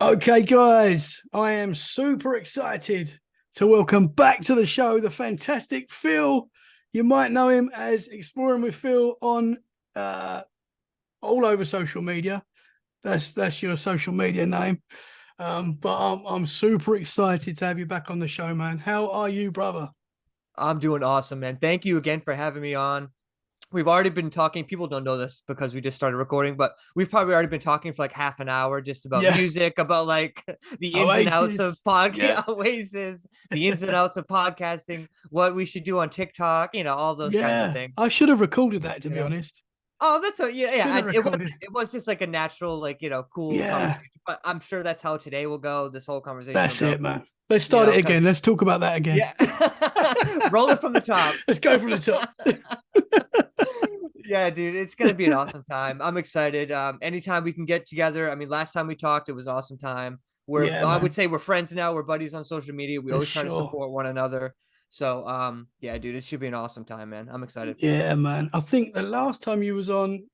Okay, guys, I am super excited to welcome back to the show the fantastic Phill. You might know him as Exploring with Phill on all over social media. That's your social media name. But I'm super excited to have you back on the show, man. How are you, brother? I'm doing awesome, man. Thank you again for having me on. We've already been talking. People don't know this because we just started recording, but we've probably already been talking for like half an hour just about Yeah, music, about like the ins and outs of Oasis. Yeah, Oasis, the ins and outs of podcasting, what we should do on TikTok, all those kinds of yeah. things, I should have recorded that, to you be know. honest. Oh, that's a yeah, Should yeah. have It was recorded. it was just like a natural, like cool Yeah, conversation. But I'm sure that's how today will go. This whole conversation will that's go, it, man. Let's start it again. because Let's talk about that again. yeah, roll it from the top. Let's go from the top. Yeah, dude, it's gonna be an awesome time. I'm excited. Anytime we can get together. I mean, last time we talked, it was an awesome time. Yeah, I would man, say we're friends now. We're buddies on social media. We for always try to sure. support one another. So, yeah, dude, it should be an awesome time, man. I'm excited. Yeah, man. I think the last time you was on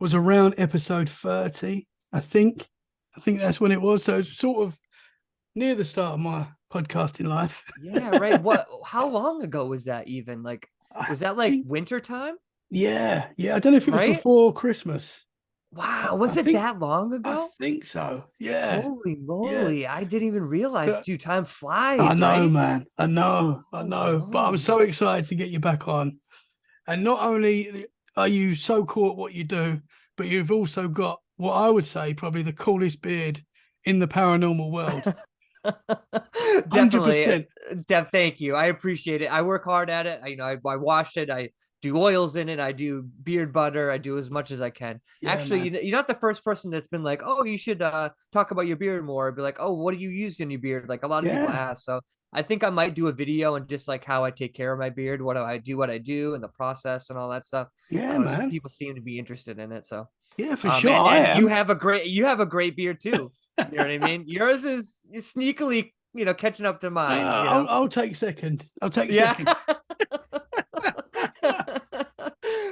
was around episode 30. I think. I think that's when it was. So it's sort of near the start of my podcasting life. Yeah, right. What? How long ago was that even? Like, I was that like think, winter time? yeah, yeah. I don't know if it was Right? before Christmas. Wow, I was it think that long I ago? think so. Yeah. Holy Yeah. moly! I didn't even realize. So Dude, time I flies, know, right? man. I Holy know. But I'm so moly! excited to get you back on. And not only are you so cool at what you do, but you've also got what I would say probably the coolest beard in the paranormal world. Definitely. 100%. Thank you. I appreciate it. I work hard at it. I wash it. I do oils in it. I do beard butter. I do as much as I can. Yeah, Actually, man. you're not the first person that's been like, "Oh, you should talk about your beard more." Be like, "Oh, what do you use in your beard?" Like a lot of people Yeah. ask. So I think I might do a video and just like how I take care of my beard, what I do, and the process and all that stuff. I Yeah, don't know. Some man. people seem to be interested in it. So, Yeah, for sure. and I you am. have a great beard too. You know what I mean? Yours is sneakily, catching up to mine, I'll take second. I'll take Yeah. second.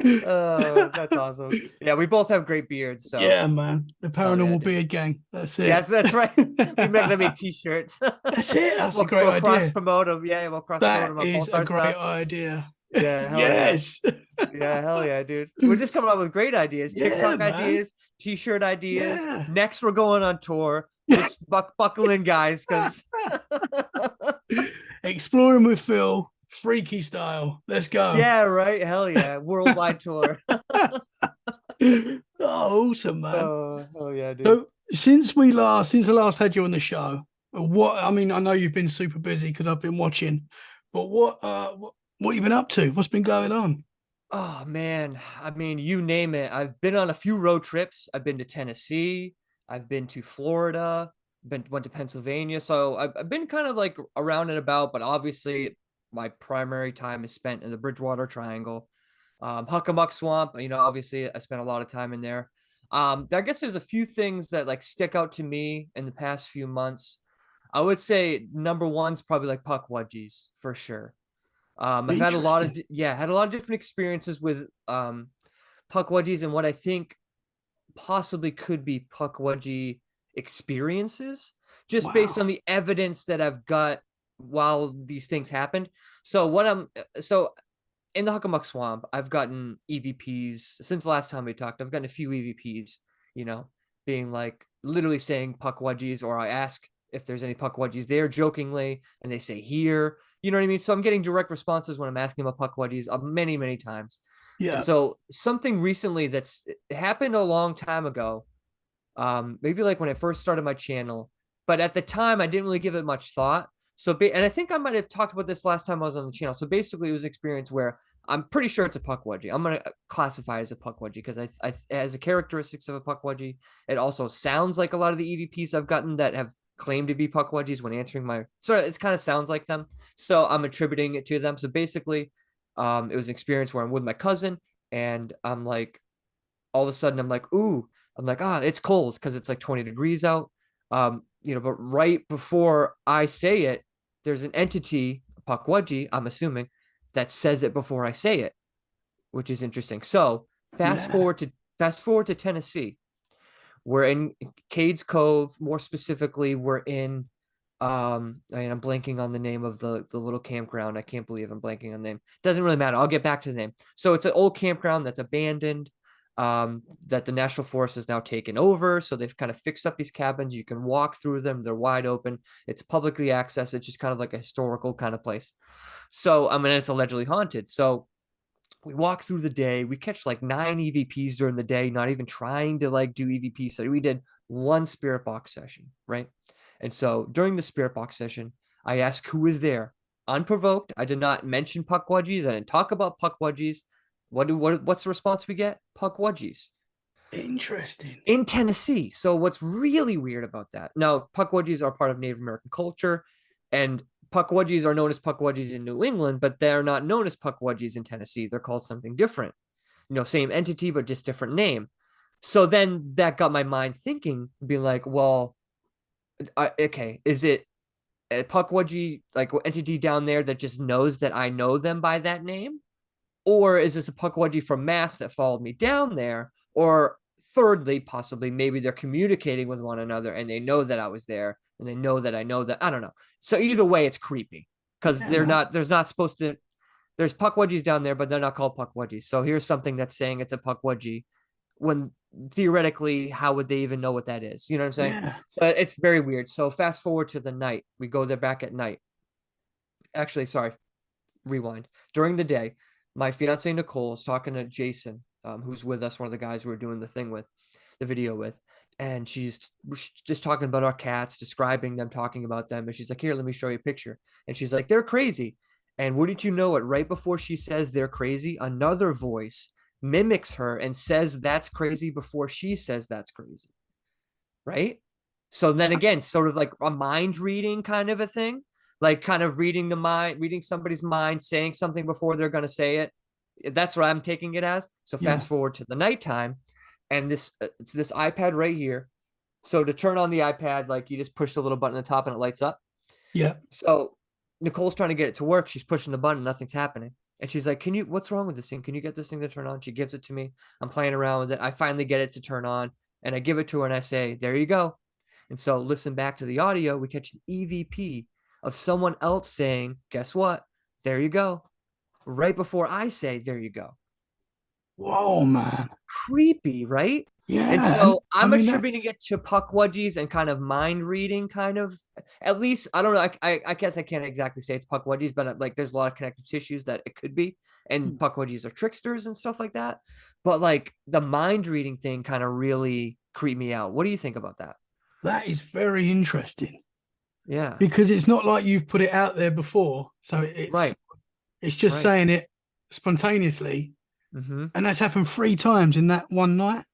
Oh, that's awesome. Yeah, we both have great beards, so Yeah, man. The hell yeah, paranormal dude. beard gang. That's it. Yes, that's right. We're gonna make t-shirts. That's it. That's a great We'll cross idea. promote them. Yeah, we'll cross promote That them on is both a our great stuff. idea. Yeah, hell yeah. Yes. Yeah, hell yeah, dude. We're just coming up with great ideas, Yeah, TikTok man. ideas, t-shirt ideas. Yeah. Next, we're going on tour. Just buckle in, guys, because Exploring with Phill, freaky style. Let's go. yeah, right. Hell yeah, worldwide tour. Oh, awesome, man. Oh yeah, dude. So since I last had you on the show, I mean, I know you've been super busy because I've been watching, but what you been up to? What's been going on? Oh man, I mean, you name it. I've been on a few road trips. I've been to Tennessee. I've been to Florida. Went to Pennsylvania. So I've been kind of like around and about, but obviously my primary time is spent in the Bridgewater Triangle, Huckamuck Swamp. Obviously I spent a lot of time in there. I guess there's a few things that like stick out to me in the past few months. I would say number one's probably like Pukwudgies for sure. I've had a lot of Interesting. had a lot of different experiences with Pukwudgies and what I think possibly could be Pukwudgie experiences, just based on Wow. the evidence that I've got while these things happened. So what I'm so in the Huckamuck Swamp, I've gotten EVPs since the last time we talked. I've gotten a few EVPs, you know, being like literally saying Pukwudgies, or I ask if there's any Pukwudgies there jokingly, and they say here. You know what I mean? So I'm getting direct responses when I'm asking about Pukwudgies many, many times. And Yeah. so something recently that's happened a long time ago, maybe like when I first started my channel, but at the time I didn't really give it much thought. So, and I think I might have talked about this last time I was on the channel. So basically, it was an experience where I'm pretty sure it's a Pukwudgie. I'm gonna classify it as a Pukwudgie because it has the characteristics of a Pukwudgie. It also sounds like a lot of the EVPs I've gotten that have claimed to be Pukwudgies when answering my. So it kind of sounds like them. So I'm attributing it to them. So basically, it was an experience where I'm with my cousin, and I'm like, all of a sudden, I'm like, ooh, I'm like, it's cold because it's like 20 degrees out. But right before I say it, there's an entity, Pukwudgie, I'm assuming, that says it before I say it, which is interesting. So Yeah. fast forward to Tennessee. We're in Cades Cove. More specifically, we're in I'm blanking on the name of the little campground. I can't believe I'm blanking on the name. Doesn't really matter. I'll get back to the name. So it's an old campground that's abandoned, that the National Forest has now taken over. So they've kind of fixed up these cabins. You can walk through them. They're wide open. It's publicly accessed. It's just kind of like a historical kind of place. So, I mean, it's allegedly haunted. So we walk through the day. We catch like 9 EVPs during the day, not even trying to like do EVP study. We did one spirit box session, right? And so during the spirit box session, I asked who was there. Unprovoked. I did not mention Pukwudgies. I didn't talk about Pukwudgies. What's the response we get? Pukwudgies. Interesting. In Tennessee. So what's really weird about that? Now, Pukwudgies are part of Native American culture, and Pukwudgies are known as Pukwudgies in New England, but they're not known as Pukwudgies in Tennessee. They're called something different. Same entity, but just different name. So then that got my mind thinking, being like, well, okay, is it a Pukwudgie like entity down there that just knows that I know them by that name? Or is this a Pukwudgie from Mass that followed me down there? Or thirdly, possibly, maybe they're communicating with one another and they know that I was there and they know that I know that. I don't know. So either way, it's creepy because there's not supposed to, there's Pukwudgies down there, but they're not called Pukwudgies. So here's something that's saying it's a Pukwudgie when theoretically, how would they even know what that is? You know what I'm saying? Yeah. So it's very weird. So fast forward to the night. We go there back at night. Actually, sorry, rewind. During the day, my fiance Nicole is talking to Jason, who's with us, one of the guys we're doing the video with, and she's just talking about our cats, describing them, talking about them, and she's like, "Here, let me show you a picture." And she's like, "They're crazy." And wouldn't you know it, right before she says they're crazy, another voice mimics her and says that's crazy before she says that's crazy, right? So then again, sort of like a mind reading kind of a thing, like kind of reading somebody's mind, saying something before they're going to say it. That's what I'm taking it as. So fast forward to the nighttime, and it's this iPad right here. So to turn on the iPad, like you just push the little button at the top and it lights up. Yeah. So Nicole's trying to get it to work. She's pushing the button, nothing's happening. And she's like, what's wrong with this thing? Can you get this thing to turn on? She gives it to me. I'm playing around with it. I finally get it to turn on, and I give it to her and I say, there you go. And so listen back to the audio. We catch an EVP of someone else saying, guess what? There you go. Right before I say, there you go. Whoa, man. Creepy, right? Yeah. And so I'm mean, attributing it to Pukwudgies and kind of mind reading, kind of. At least I don't know. I guess I can't exactly say it's Pukwudgies, but like there's a lot of connective tissues that it could be. And Pukwudgies are tricksters and stuff like that. But like the mind reading thing kind of really creeped me out. What do you think about that? That is very interesting. Yeah. Because it's not like you've put it out there before. So it's right. It's just saying it spontaneously. Mm-hmm. And that's happened 3 times in that one night.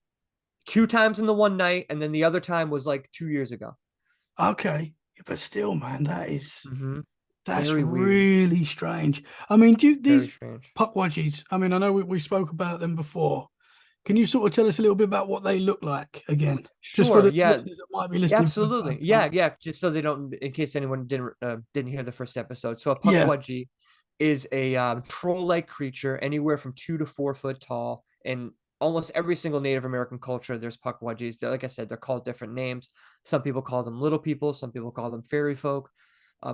2 times in the one night, and then the other time was like 2 years ago. Okay, but still, man, that's Very really weird. strange. I mean, these Very Pukwudgies, I mean, I know we spoke about them before. Can you sort of tell us a little bit about what they look like again? Sure. Just for the yeah. listeners that might be listening. Absolutely. Yeah. Just so they don't, in case anyone didn't hear the first episode. So a Pukwudgie is a troll-like creature, anywhere from 2 to 4 foot tall, and almost every single Native American culture, there's Pukwudgies. Like I said, they're called different names. Some people call them little people. Some people call them fairy folk,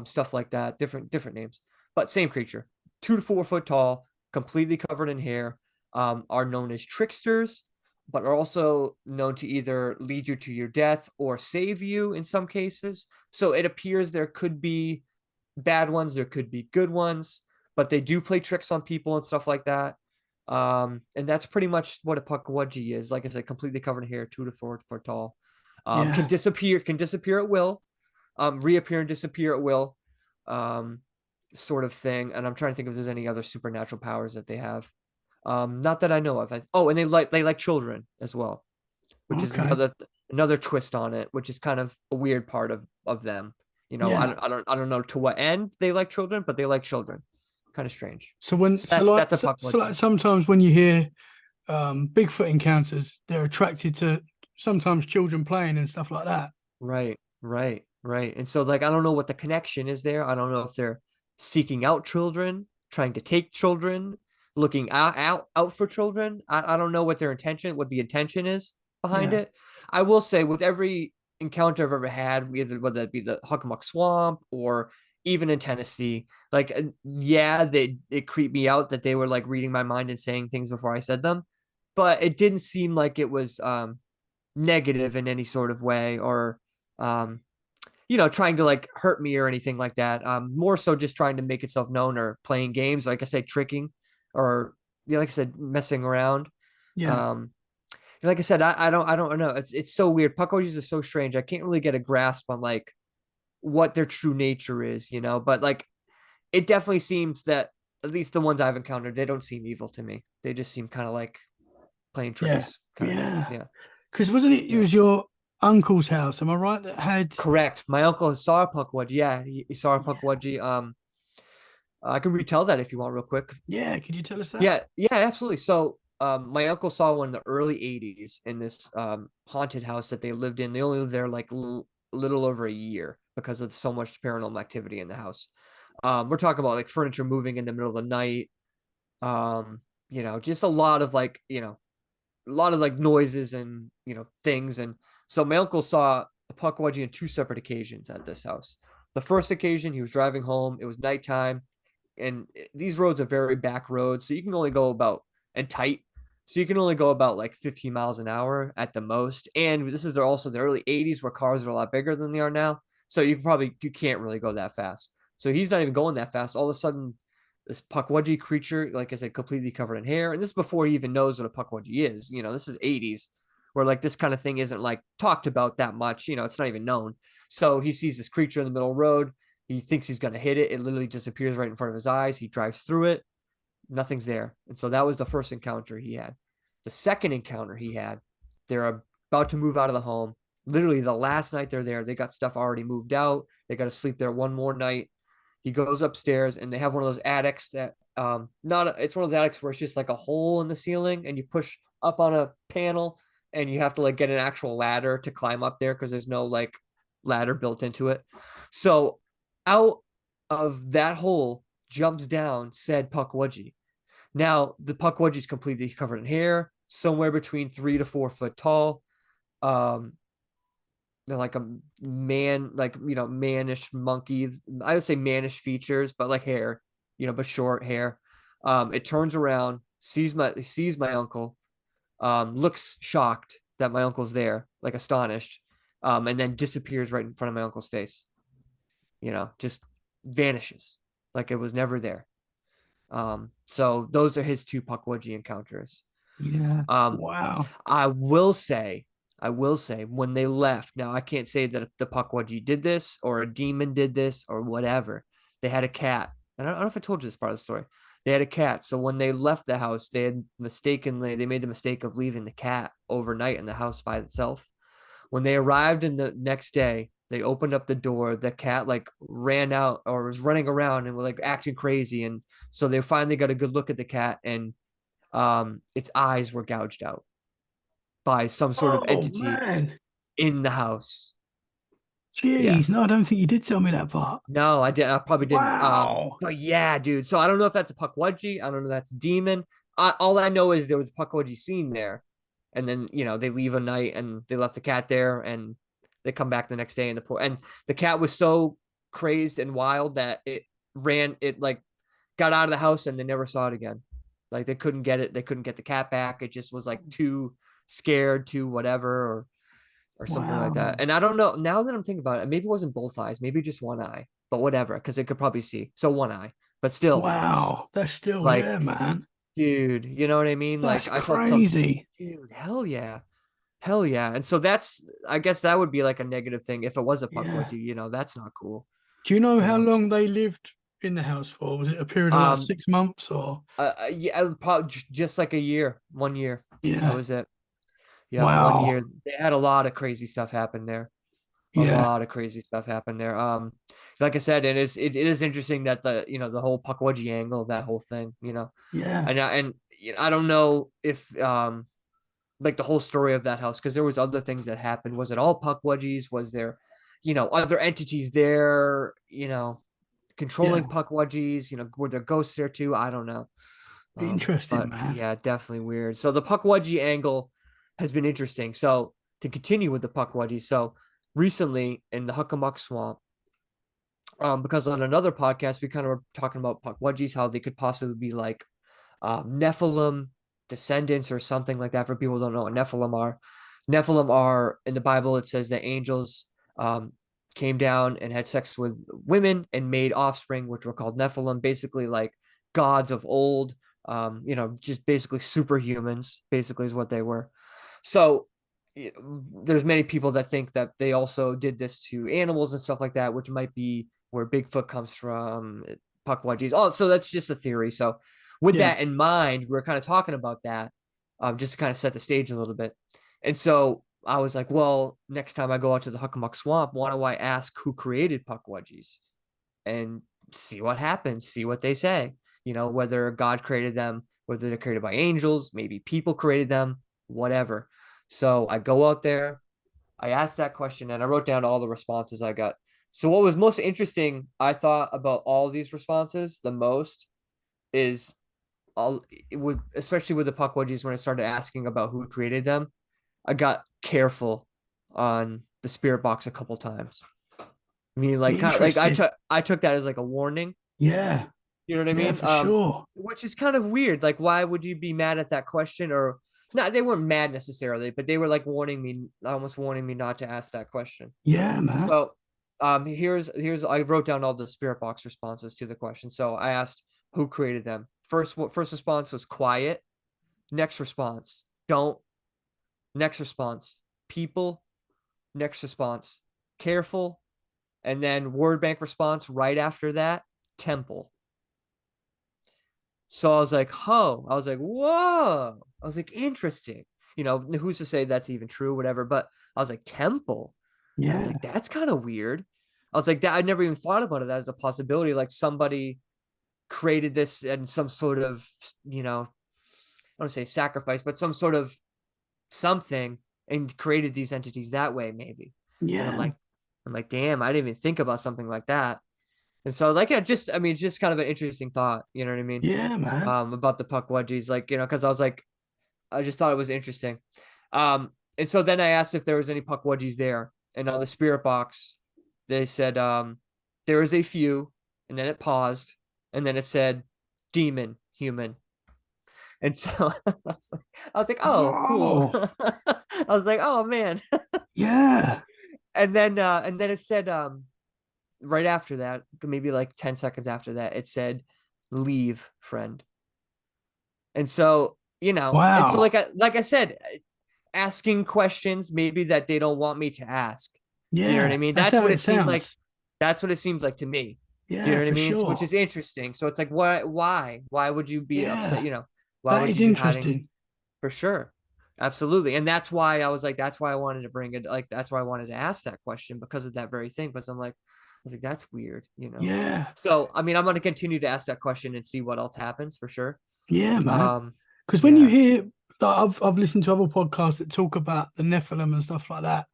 stuff like that. Different names, but same creature. 2 to 4 foot tall, completely covered in hair. Are known as tricksters, but are also known to either lead you to your death or save you in some cases. So it appears there could be bad ones, there could be good ones, but they do play tricks on people and stuff like that. And that's pretty much what a Pukwudgie is. Like I said, completely covered in hair, 2 to 4 foot tall. Can disappear at will, reappear and disappear at will, sort of thing. And I'm trying to think if there's any other supernatural powers that they have. Not that I know of. And they like children as well, which is another twist on it, which is kind of a weird part of them. I don't know to what end they like children, but they like children. Kind of strange. So like sometimes when you hear Bigfoot encounters, they're attracted to sometimes children playing and stuff like that. Right. And so like I don't know what the connection is there. I don't know if they're seeking out children, trying to take children, looking out for children. I don't know what the intention is. behind Yeah. it. I will say with every encounter I've ever had, either whether it be the Hockomock Swamp or even in Tennessee, like yeah, it creeped me out that they were like reading my mind and saying things before I said them, but it didn't seem like it was negative in any sort of way or um trying to like hurt me or anything like that. More so just trying to make itself known or playing games, like I said, tricking or like I said, messing around. Yeah. Um, like I said, I don't know. It's so weird. Pukwudgies are so strange. I can't really get a grasp on like what their true nature is, but like it definitely seems that at least the ones I've encountered, they don't seem evil to me. They just seem kind of like playing Yeah. tricks kind of thing. Yeah. Yeah. Because wasn't it? It Yeah. was your uncle's house. Am I right? That had. Correct. My uncle saw a Pukwudgie. Yeah, he saw a Yeah. Pukwudgie. I can retell that if you want real quick. Yeah. Could you tell us that? Yeah, absolutely. So, my uncle saw one in the early 80s in this haunted house that they lived in. They only lived there like little over a year because of so much paranormal activity in the house. We're talking about like furniture moving in the middle of the night. Um, just a lot of like, a lot of like noises and, things. And so my uncle saw a Pukwudgie on two separate occasions at this house. The first occasion, he was driving home. It was nighttime and these roads are very back roads, so you can only go about and tight. So you can only go about like 15 miles an hour at the most. And this is also the early 80s where cars are a lot bigger than they are now. So you can't really go that fast. So he's not even going that fast. All of a sudden, this Pukwudgie creature, like I said, completely covered in hair. And this is before he even knows what a Pukwudgie is. This is 80s where like this kind of thing isn't like talked about that much. It's not even known. So he sees this creature in the middle of the road. He thinks he's going to hit it. It literally disappears right in front of his eyes. He drives through it. Nothing's there. And so that was the first encounter he had. The second encounter he had, they're about to move out of the home. Literally the last night they're there, they got stuff already moved out. They got to sleep there one more night. He goes upstairs and they have one of those attics that it's one of those attics where it's just like a hole in the ceiling and you push up on a panel and you have to like get an actual ladder to climb up there because there's no like ladder built into it. So out of that hole jumps down said Pukwudgie. Now the Pukwudgie is completely covered in hair, somewhere between 3 to 4 foot tall. Um, they're like a man, like mannish monkey. I would say mannish features, but like hair, but short hair. It turns around, sees my uncle, looks shocked that my uncle's there, like astonished, and then disappears right in front of my uncle's face. Just vanishes like it was never there. So those are his two Pukwudgie encounters. Yeah. Um, Wow. I will say when they left, now I can't say that the Pukwudgie did this or a demon did this or whatever. They had a cat. And I don't know if I told you this part of the story. They had a cat. So when they left the house, they made the mistake of leaving the cat overnight in the house by itself. When they arrived in the next day, they opened up the door. The cat like ran out or was running around and was like acting crazy. And so they finally got a good look at the cat and its eyes were gouged out by some sort of Oh entity man. in the house. Yeah. Jeez. No, I don't think you did tell me that part. No, I did. I probably didn't. Wow. But yeah, dude. So I don't know if that's a Pukwudgie. I don't know if that's a demon. All I know is there was a Pukwudgie scene there, and then they leave a night and they left the cat there, and they come back the next day and the cat was so crazed and wild that it like got out of the house and they never saw it again. Like they couldn't get it. They couldn't get the cat back. It just was like too scared to whatever or something like that. Wow. And I don't know. Now that I'm thinking about it, maybe it wasn't both eyes, maybe just one eye, but whatever, because it could probably see. So one eye, but still, Wow. That's still, like, yeah, man. dude, you know what I mean? That's Like, I felt so, crazy. dude, hell yeah. And so I guess that would be like a negative thing if it was a Yeah. Pukwudgie. That's not cool. Do you know You how know, long they lived in the house for? Was it a period of like um, 6 months or? yeah, probably just like a year, 1 year. That Yeah. was it. Yeah, one Wow. year. They had a lot of crazy stuff happen there. A Yeah. lot of crazy stuff happened there. Like I said, it is interesting that the whole Pukwudgie angle of that whole thing, Yeah. and I don't know if like the whole story of that house because there was other things that happened. Was it all Pukwudgies? Was there, other entities there? Yeah. Controlling Pukwudgies? Were there ghosts there too? I don't know. Interesting, But man. yeah, definitely weird. So the Pukwudgie angle has been interesting. So to continue with the Pukwudgie, so recently in the Hockomock Swamp, because on another podcast we kind of were talking about Pukwudgies, how they could possibly be like Nephilim descendants or something like that. For people who don't know what Nephilim are in the Bible. It says that angels came down and had sex with women and made offspring, which were called Nephilim, basically like gods of old. Just basically superhumans, basically is what they were. So there's many people that think that they also did this to animals and stuff like that, which might be where Bigfoot comes from, Pukwudgies. Oh, so that's just a theory. So with Yeah. that in mind, we're kind of talking about that, just to kind of set the stage a little bit. And so I was like, well, next time I go out to the Hockomock Swamp, why don't I ask who created Pukwudgies and see what happens, see what they say, whether God created them, whether they're created by angels, maybe people created them, whatever. So I go out there, I asked that question, and I wrote down all the responses I got. So what was most interesting, I thought, about all these responses the most is especially with the Pukwudgies, when I started asking about who created them, I got careful on the spirit box a couple times. I mean, like, kind of, like Interesting. I took that as like a warning. Yeah. You know what I Yeah, mean? for sure. Which is kind of weird. Like, why would you be mad at that question? Or not, they weren't mad necessarily, but they were like almost warning me not to ask that question. Yeah, man. So, here's I wrote down all the spirit box responses to the question. So I asked who created them. First response was quiet. Next response, don't. Next response, people. Next response, careful. And then word bank response right after that, temple. So I was like, whoa. I was like, whoa. I was like, interesting. Who's to say that's even true, whatever. But I was like, temple. I was Yeah. like, that's kind of weird. I was like, that I never even thought about it as a possibility. Like somebody created this and some sort of, I don't want to say sacrifice, but some sort of something and created these entities that way, maybe. And Yeah. I'm like, damn, I didn't even think about something like that. And so like, it's just kind of an interesting thought, you know what I mean? Yeah, man. About the Pukwudgies, like, because I was like, I just thought it was interesting. And so then I asked if there was any Pukwudgies there, and on the spirit box, they said, there is a few, and then it paused, and then it said, demon, human. And so I was like, oh, cool. Whoa. I was like, oh man. Yeah. And then it said, right after that, maybe like 10 seconds after that, it said, leave, friend. And so, and so Wow. like I said, asking questions maybe that they don't want me to ask. Do you know what I Yeah. mean? That's That's how what it it seemed like. sounds. That's what it seems like to me. Do you Yeah, know what I for mean? Which sure. is interesting. So it's like, why would you be upset? Yeah. Why That would is you be hiding? interesting. For sure. Absolutely. And that's why I was like, that's why I wanted to bring it. Like, that's why I wanted to ask that question, because of that very thing. Because I was like, that's weird. Yeah. So, I mean, I'm going to continue to ask that question and see what else happens for sure. Yeah, man. Um, Because when you yeah. hear, like, I've listened to other podcasts that talk about the Nephilim and stuff like that,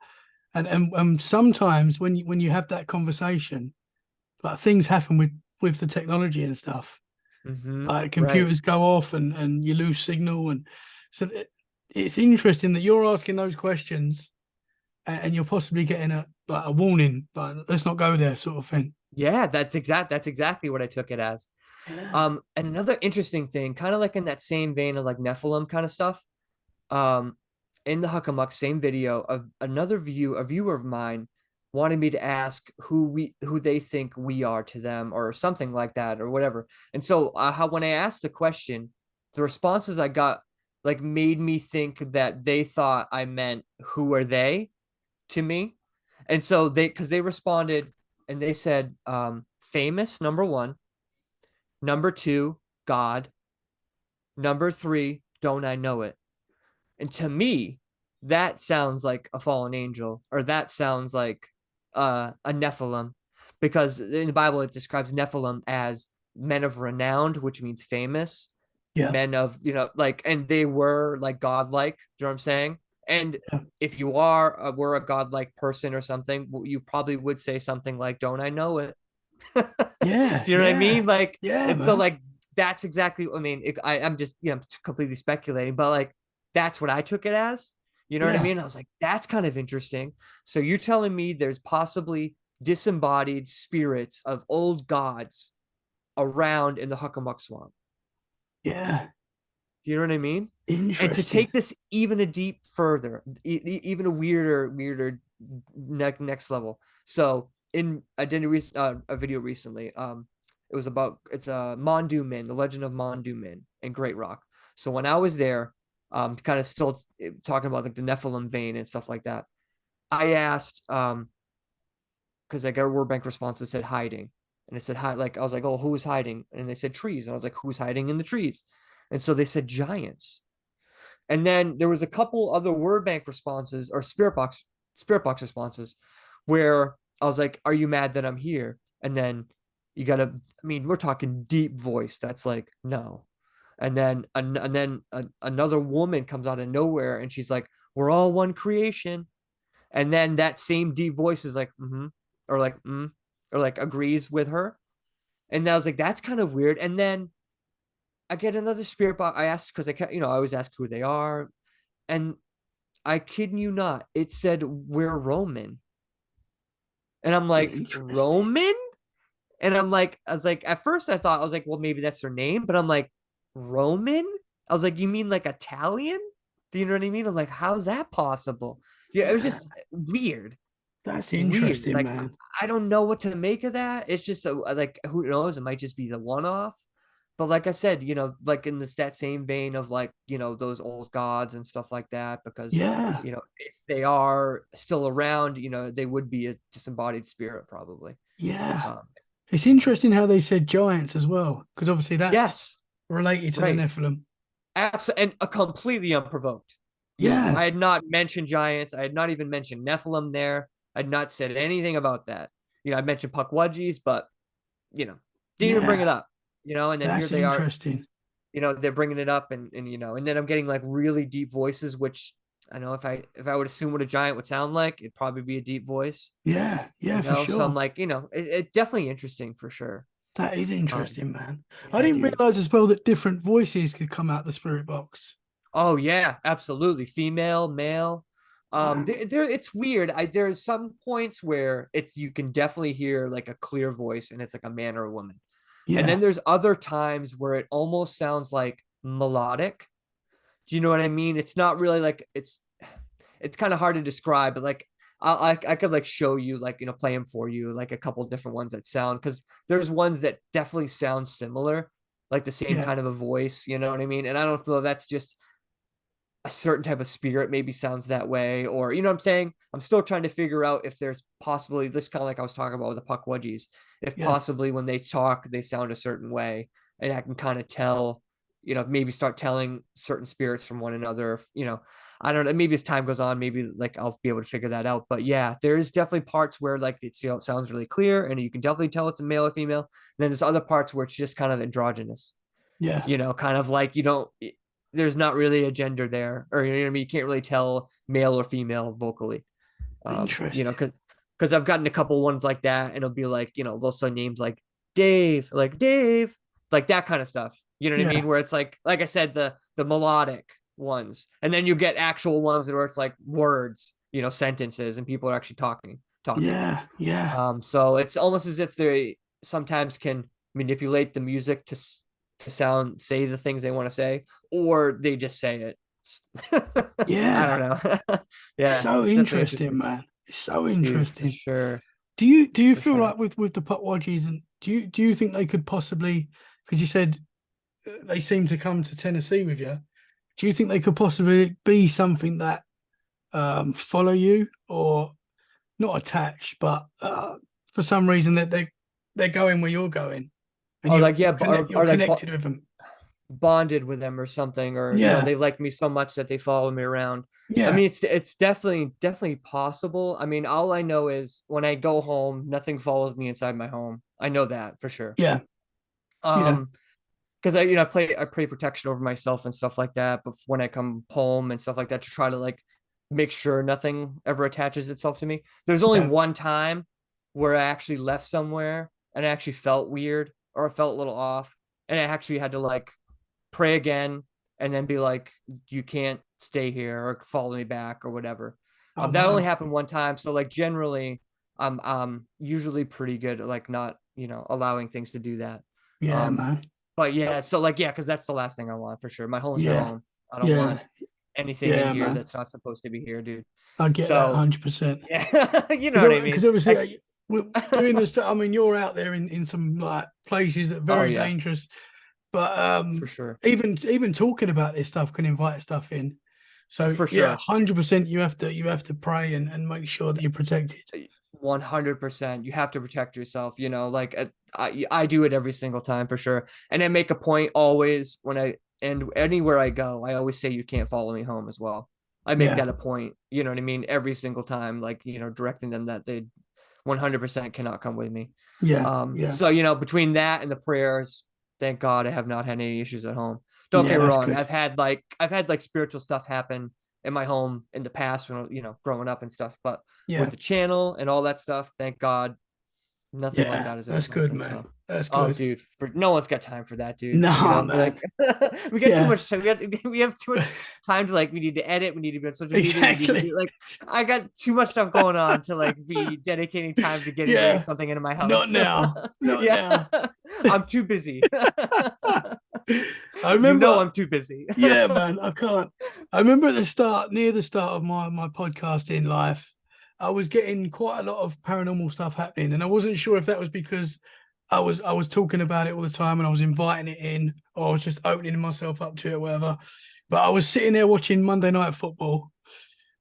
and sometimes when you have that conversation, like things happen with the technology and stuff. Mm-hmm. Like Right. computers go off and you lose signal, and so it's interesting that you're asking those questions and you're possibly getting a warning, like let's not go there, sort of thing. Yeah, that's exactly what I took it as. Yeah. And another interesting thing, kind of like in that same vein of like Nephilim kind of stuff, um, in the Huckamuck, same video of a viewer of mine wanted me to ask who they think we are to them or something like that or whatever. And so how when I asked the question, the responses I got like made me think that they thought I meant who are they to me. And so because they responded and they said, famous, number one, number two, God, number three, don't I know it? And to me, that sounds like a fallen angel, or that sounds like a Nephilim, because in the Bible it describes Nephilim as men of renowned, which means famous, Yeah. men of, like, and they were like godlike. Do you know what I'm saying? And Yeah. if you were a godlike person or something, you probably would say something like, "Don't I know it?" Yeah. You know what I Yeah. mean? Like, Yeah, and so man. like I'm just, I'm completely speculating, but like that's what I took it as. You know what I mean? I was like, that's kind of interesting. So you're telling me there's possibly disembodied spirits of old gods around in the Huckamuck Swamp. Yeah. Do you know what I mean? And to Interesting. take this even a deep further, even a weirder next level. So I did a video recently. It's a Mondu Min, the legend of Mondu Min in Great Rock. So when I was there, kind of still talking about like the Nephilim vein and stuff like that, I asked, because I got a word bank response that said hiding, and it said like I was like, oh, who's hiding? And they said trees, and I was like, who's hiding in the trees? And so they said giants. And then there was a couple other word bank responses or spirit box responses where I was like, are you mad that I'm here? And then you gotta, I mean, we're talking deep voice. That's like, no. And then another woman comes out of nowhere and she's like, we're all one creation. And then that same deep voice is like, or like, or like agrees with her. And I was like, that's kind of weird. And then I get another spirit box. I asked because I always ask who they are, and I kid you not, it said we're Roman, and I'm like Interesting. Roman, and I was like, at first I thought I was like, well, maybe that's their name, but I'm like Roman. I was like, you mean like Italian? Do you know what I mean? I'm like, how's that possible? Yeah, it was Yeah. just weird, That's weird. interesting, Like man. I don't know what to make of that. It's just like who knows? It might just be the one off. But like I said, like in that same vein of like, those old gods and stuff like that, because, Yeah. if they are still around, they would be a disembodied spirit probably. Yeah. Um, It's interesting how they said giants as well, because obviously that's yes, related to the right. Nephilim. Absolutely. And a completely unprovoked. Yeah. I had not mentioned giants. I had not even mentioned Nephilim there. I had not said anything about that. I mentioned Pukwudgies, but, didn't even bring it Yeah. up, and then here That's they are, interesting. they're bringing it up and then I'm getting like really deep voices, which I know if I would assume what a giant would sound like, it'd probably be a deep voice, Yeah. Yeah, for so I'm sure. like, it's definitely interesting for sure. That is um interesting, man. I yeah, didn't dude. realize as well that different voices could come out the spirit box. Oh yeah, absolutely, female, male. Wow. It's weird. There's some points where you can definitely hear like a clear voice and it's like a man or a woman, and Yeah. then there's other times where it almost sounds like melodic. Do you know what I mean? It's not really like it's kind of hard to describe, but like I could like show you, like, play them for you, like a couple different ones that sound, because there's ones that definitely sound similar, like the same Yeah. kind of a voice, you know what I mean? And I don't know if that's just a certain type of spirit maybe sounds that way, or you know what I'm saying? I'm still trying to figure out if there's possibly this, kind of like I was talking about with the Pukwudgies, if Yeah. possibly when they talk they sound a certain way, and I can kind of tell, maybe start telling certain spirits from one another, I don't know, maybe as time goes on, maybe like I'll be able to figure that out. But yeah, there is definitely parts where like it sounds really clear and you can definitely tell it's a male or female, and then there's other parts where it's just kind of androgynous, Yeah. kind of like you don't there's not really a gender there, or you know what I mean, you can't really tell male or female vocally. Interesting. Because I've gotten a couple ones like that, and it'll be like, they'll say names like Dave, like that kind of stuff. You know what I Yeah. mean? Where it's like I said, the melodic ones, and then you get actual ones where it's like words, sentences, and people are actually talking. Yeah. Yeah. So it's almost as if they sometimes can manipulate the music to say the things they want to say, or they just say it. I don't Yeah. know. Yeah, So it's definitely interesting, interesting, man. It's so dude, for interesting. sure, Do you for feel sure. like with the Pukwudgies, and do you think they could possibly, because you said they seem to come to Tennessee with you, do you think they could possibly be something that follow you, or not attached, but for some reason that they're going where you're going, and Or you're like, yeah, you're or like connected with them? bonded with them or something, or Yeah. they like me so much that they follow me around. I Yeah. mean, it's definitely possible. I mean, all I know is when I go home, nothing follows me inside my home. I know that for sure. Yeah. Yeah. Um, because I pray protection over myself and stuff like that. But when I come home and stuff like that, to try to like make sure nothing ever attaches itself to me. There's only Yeah. one time where I actually left somewhere and I actually felt weird, or I felt a little off, and I actually had to like pray again, and then be like, you can't stay here or follow me back or whatever. Oh That only wow. happened one time. So like generally, usually pretty good at like not, allowing things to do that. Yeah, Um, man. but yeah, so like, yeah, because that's the last thing I want for sure. My home's my Yeah. home. I don't Yeah. want anything in Yeah, here man. that's not supposed to be here, dude. I get that So 100%. yeah, you know what I Because mean? obviously, Like, we're doing this. I mean, you're out there in some like places that are oh very yeah, dangerous, but for sure. even talking about this stuff can invite stuff in. So For yeah, sure. 100%. You have to pray and make sure that you're protected. 100%. You have to protect yourself, like I do it every single time for sure. And I make a point always and anywhere I go, I always say you can't follow me home as well. I make Yeah. that a point, you know what I mean? Every single time, like, directing them that they 100% cannot come with me. Yeah. Yeah. So, between that and the prayers, thank God I have not had any issues at home. Don't Yeah. get me That's wrong. good. I've had like spiritual stuff happen in my home in the past when, growing up and stuff, but with Yeah. the channel and all that stuff, thank God nothing like Yeah. that has ever That's good, happened. man. So, That's oh, good. dude, for no one's got time for that, dude. Nah, man. Like we got too Yeah. much time. We have too much time to like. We need to edit. We need to be on social media. We need to Exactly. do like. I got too much stuff going on to like be dedicating time to getting Yeah. something into my Not house. now. Not Yeah, now. I'm too busy. I remember. I'm too busy. Yeah, man, I can't. I remember near the start of my podcasting life, I was getting quite a lot of paranormal stuff happening, and I wasn't sure if that was because I was talking about it all the time and I was inviting it in, or I was just opening myself up to it, or whatever. But I was sitting there watching Monday Night Football,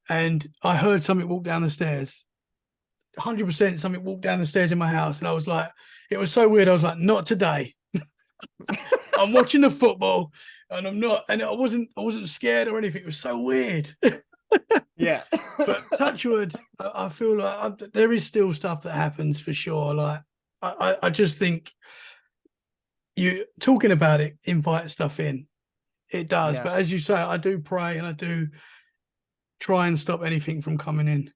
and I heard something walk down the stairs. 100% something walked down the stairs in my house, and I was like, it was so weird. I was like, not today. I'm watching the football, and I'm not, and I wasn't scared or anything. It was so weird. Yeah. But touch wood, I feel like there is still stuff that happens for sure. Like I just think you talking about it invites stuff in. It does, Yeah. but as you say, I do pray and I do try and stop anything from coming in.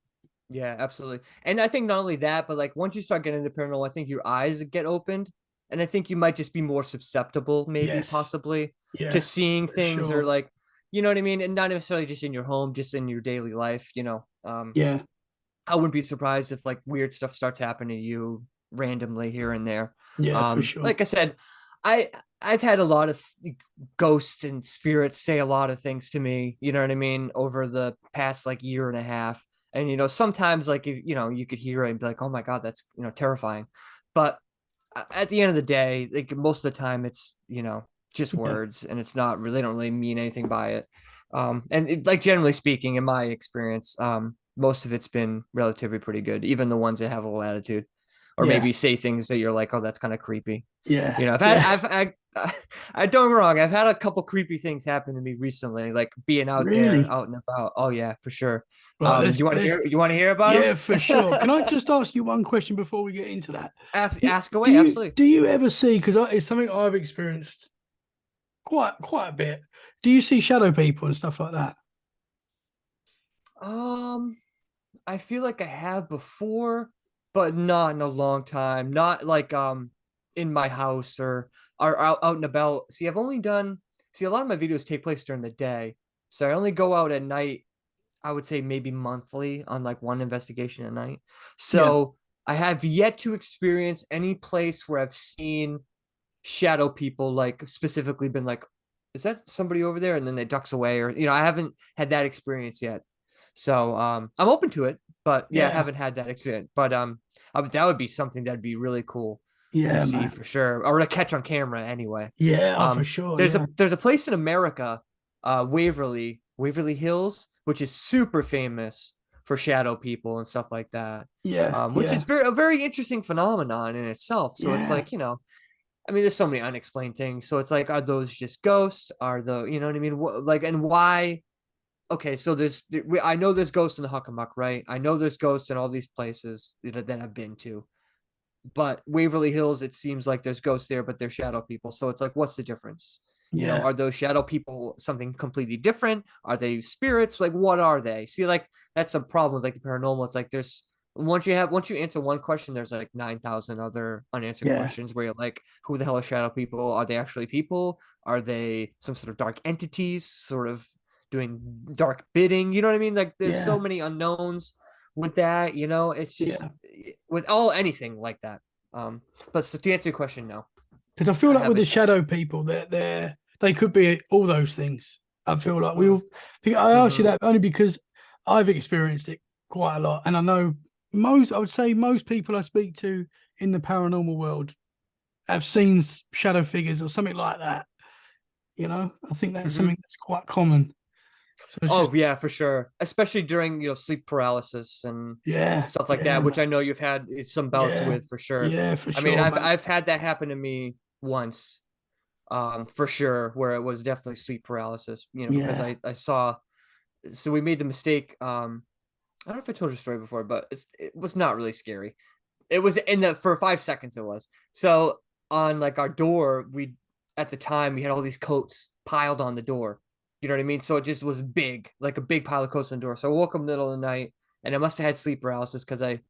Yeah, absolutely. And I think not only that, but like once you start getting into paranormal, I think your eyes get opened. And I think you might just be more susceptible, maybe Yes, possibly, to yes, seeing for things or sure. like, you know what I mean? And not necessarily just in your home, just in your daily life. Yeah, I wouldn't be surprised if like weird stuff starts happening to you randomly here and there. yeah, for sure. Like I said, I I've had a lot of ghosts and spirits say a lot of things to me, you know what I mean, over the past like year and a half. And sometimes like if you could hear it and be like, oh my God, that's terrifying. But at the end of the day, like most of the time it's, just Yeah, words and it's not really, they don't really mean anything by it. Like generally speaking, in my experience, most of it's been relatively pretty good, even the ones that have a little attitude or yeah, maybe say things that you're like, oh, that's kind of creepy. yeah, I've had, yeah. I don't get me wrong. I've had a couple creepy things happen to me recently, like being out there, Really? out and about. Oh yeah, for sure. Right, Do you want to hear? You want to hear about them? yeah, for sure. Can I just ask you one question before we get into that? Ask Do away. you Absolutely. do you ever see? Because it's something I've experienced quite a bit. Do you see shadow people and stuff like that? Um, I feel like I have before, but not in a long time. Not like in my house or out and about. See, a lot of my videos take place during the day. So I only go out at night, I would say maybe monthly on like one investigation a night. Yeah, So I have yet to experience any place where I've seen shadow people, like specifically been like, is that somebody over there? And then they ducks away, or I haven't had that experience yet. So I'm open to it, but yeah, I yeah, haven't had that experience. But that would be something that'd be really cool to yeah, see man. for sure, or to catch on camera anyway. Yeah, oh, for sure. There's Yeah, a place in America, Waverly Hills, which is super famous for shadow people and stuff like that. yeah, Which yeah, is a very interesting phenomenon in itself. So it's yeah, like, I mean, there's so many unexplained things. So it's like, are those just ghosts? Are you know what I mean? Like, and why? Okay, so I know there's ghosts in the Huckamuck, right? I know there's ghosts in all these places that I've been to, but Waverly Hills, it seems like there's ghosts there, but they're shadow people. So it's like, what's the difference? yeah, Are those shadow people something completely different? Are they spirits? Like, what are they? See, like that's the problem with like the paranormal. It's like once you answer one question, there's like 9,000 other unanswered Yeah. questions where you're like, who the hell are shadow people? Are they actually people? Are they some sort of dark entities sort of doing dark bidding? You know what I mean? Like there's so Yeah. many unknowns with that, it's just Yeah. with all anything like that. But so to answer your question, no, Because I feel I like with the haven't. shadow people, they could be all those things. I feel like we Mm, all. I asked you mhm, that only because I've experienced it quite a lot, and I know most. I would say most people I speak to in the paranormal world have seen shadow figures or something like that. I think that's mhm. something that's quite common. So it's just Oh yeah, for sure. Especially during sleep paralysis and yeah, stuff like yeah, that, which man. I know you've had some bouts Yeah, with for sure. yeah, for I mean, sure, man. I've had that happen to me once, for sure, where it was definitely sleep paralysis. Because Yeah, I saw. So we made the mistake. I don't know if I told you a story before, but it was not really scary. It was in the for 5 seconds. It was so on like our door. We at the time we had all these coats piled on the door. You know what I mean? So it just was big, like a big pile of coats on the door. So I woke up in the middle of the night, and I must have had sleep paralysis because I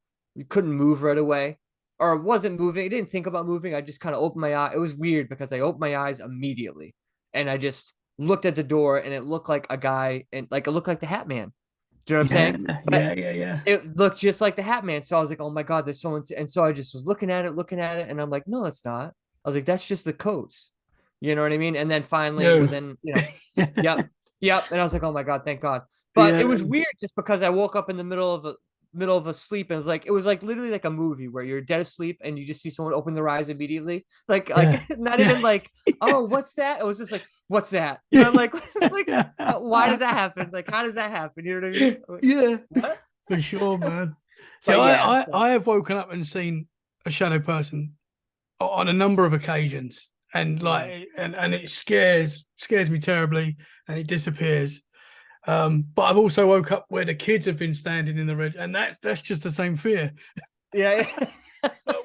couldn't move right away, or wasn't moving. I didn't think about moving. I just kind of opened my eye. It was weird because I opened my eyes immediately, and I just looked at the door, and it looked like a guy, and like it looked like the Hat Man. Do you know what I'm yeah, saying? But yeah, yeah, yeah, it looked just like the Hat Man. So I was like, oh my God, there's someone. And so I just was looking at it. And I'm like, no, it's not. I was like, that's just the coats. You know what I mean? And then finally, no, within, yep, yep. And I was like, oh my God, thank God. But it yeah, was weird just because I woke up in the middle of a sleep, and it was like literally like a movie where you're dead asleep and you just see someone open their eyes immediately. yeah, Not yeah, even like, oh, what's that? It was just like, what's that? And yeah, I'm like, like, why does that happen? Like, how does that happen? You know what I mean? I'm like, yeah, what? for sure, man. So But yeah, I so have woken up and seen a shadow person on a number of occasions, and mm. like, and it scares me terribly, and it disappears. But I've also woke up where the kids have been standing in the red, and that's just the same fear. Yeah,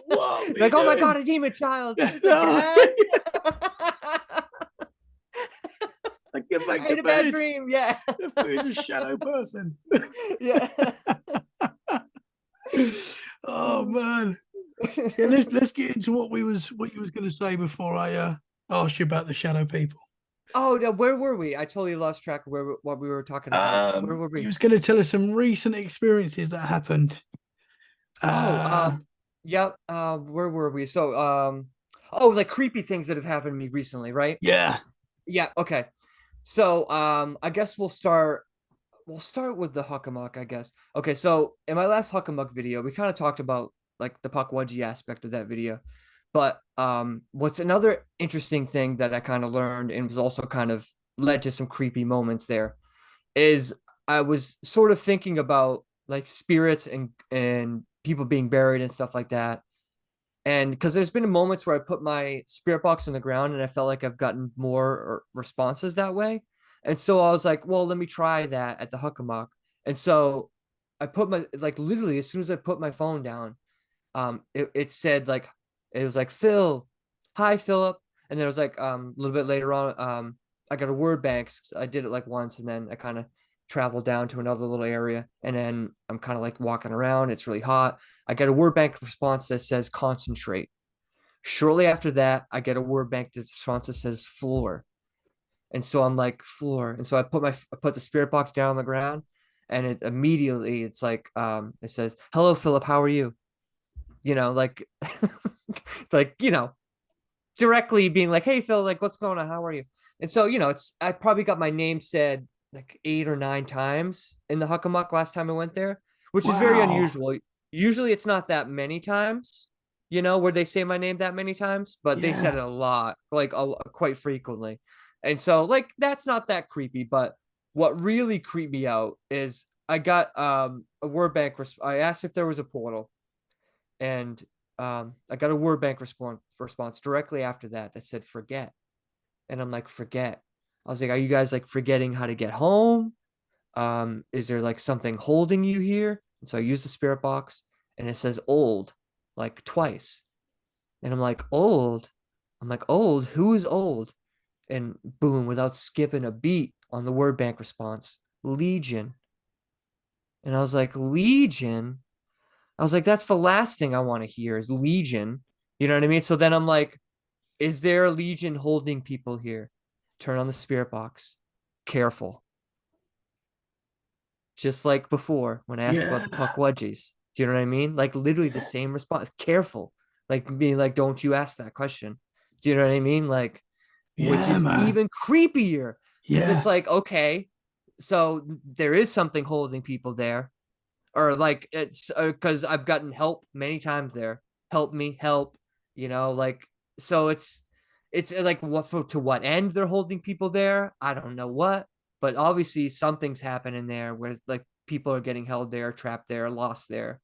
What are you like, oh my doing? God, a demon child. It's like, No, ah! like, get I back to had a bad bed. dream. Yeah. The fear's a shadow person. Yeah. Oh man. Yeah, let's get into what you was going to say before I asked you about the shadow people. Oh, no, where were we? I totally lost track of what we were talking about. Where were You we? was going to tell us some recent experiences that happened. Oh, Uh, yeah. Where were we? So, oh, like creepy things that have happened to me recently, right? yeah, Yeah. Okay. So, I guess we'll start with the Huckamuck, I guess. Okay, so in my last Huckamuck video, we kind of talked about like the Pukwudgie aspect of that video. But what's another interesting thing that I kind of learned and was also kind of led to some creepy moments there is I was sort of thinking about like spirits and people being buried and stuff like that. And because there's been moments where I put my spirit box in the ground and I felt like I've gotten more responses that way. And so I was like, well, let me try that at the Huckamuck. And so I put my, like, literally, as soon as I put my phone down, it said, like, it was like, Phil, hi, Philip. And then it was like, a little bit later on, I got a word bank. I did it like once, and then I kind of traveled down to another little area. And then I'm kind of like walking around. It's really hot. I get a word bank response that says concentrate. Shortly after that, I get a word bank response that says floor. And so I'm like floor. And so I put the spirit box down on the ground, and it immediately it's like it says, hello, Philip, how are you? Like like, directly being like, hey Phil, like what's going on? How are you? And so, it's I probably got my name said like 8 or 9 times in the Huckamuck last time I went there, which is very wow, unusual. Usually it's not that many times, where they say my name that many times, but they said yeah, it a lot, like quite frequently. And so like that's not that creepy, but what really creeped me out is I got a word bank. I asked if there was a portal, and I got a word bank response directly after that said forget. And I'm like, forget. I was like, are you guys like forgetting how to get home? Is there like something holding you here? And so I use the spirit box, and it says old like twice. And I'm like, old? I'm like, old? Who is old? And boom, without skipping a beat on the word bank response, Legion. And I was like, Legion? I was like, that's the last thing I want to hear is Legion. You know what I mean? So then I'm like, is there a Legion holding people here? Turn on the spirit box. Careful. Just like before when I asked about the Yeah. Pukwudgies. Do you know what I mean? Like literally the same response. Careful. Like being like, don't you ask that question. Do you know what I mean? Like, which Yeah, is man. even creepier because it's Yeah. like, okay, so there is something holding people there. Or like it's because I've gotten help many times there. Help me, help, like so it's like what for to what end they're holding people there. I don't know what, but obviously something's happening there where like people are getting held there, trapped there, lost there,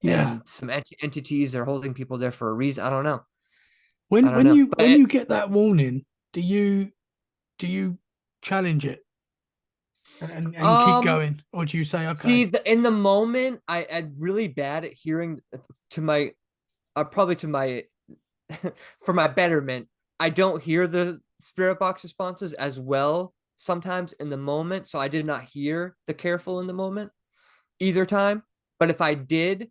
Yeah. and some entities are holding people there for a reason. I don't know. I When don't when know, you but when you get that warning, do you challenge it and keep um, going, or do you say, see, okay, in the moment, I'm really bad at hearing to my probably to my for my betterment, I don't hear the spirit box responses as well sometimes in the moment. So I did not hear the careful in the moment either time. But if I did,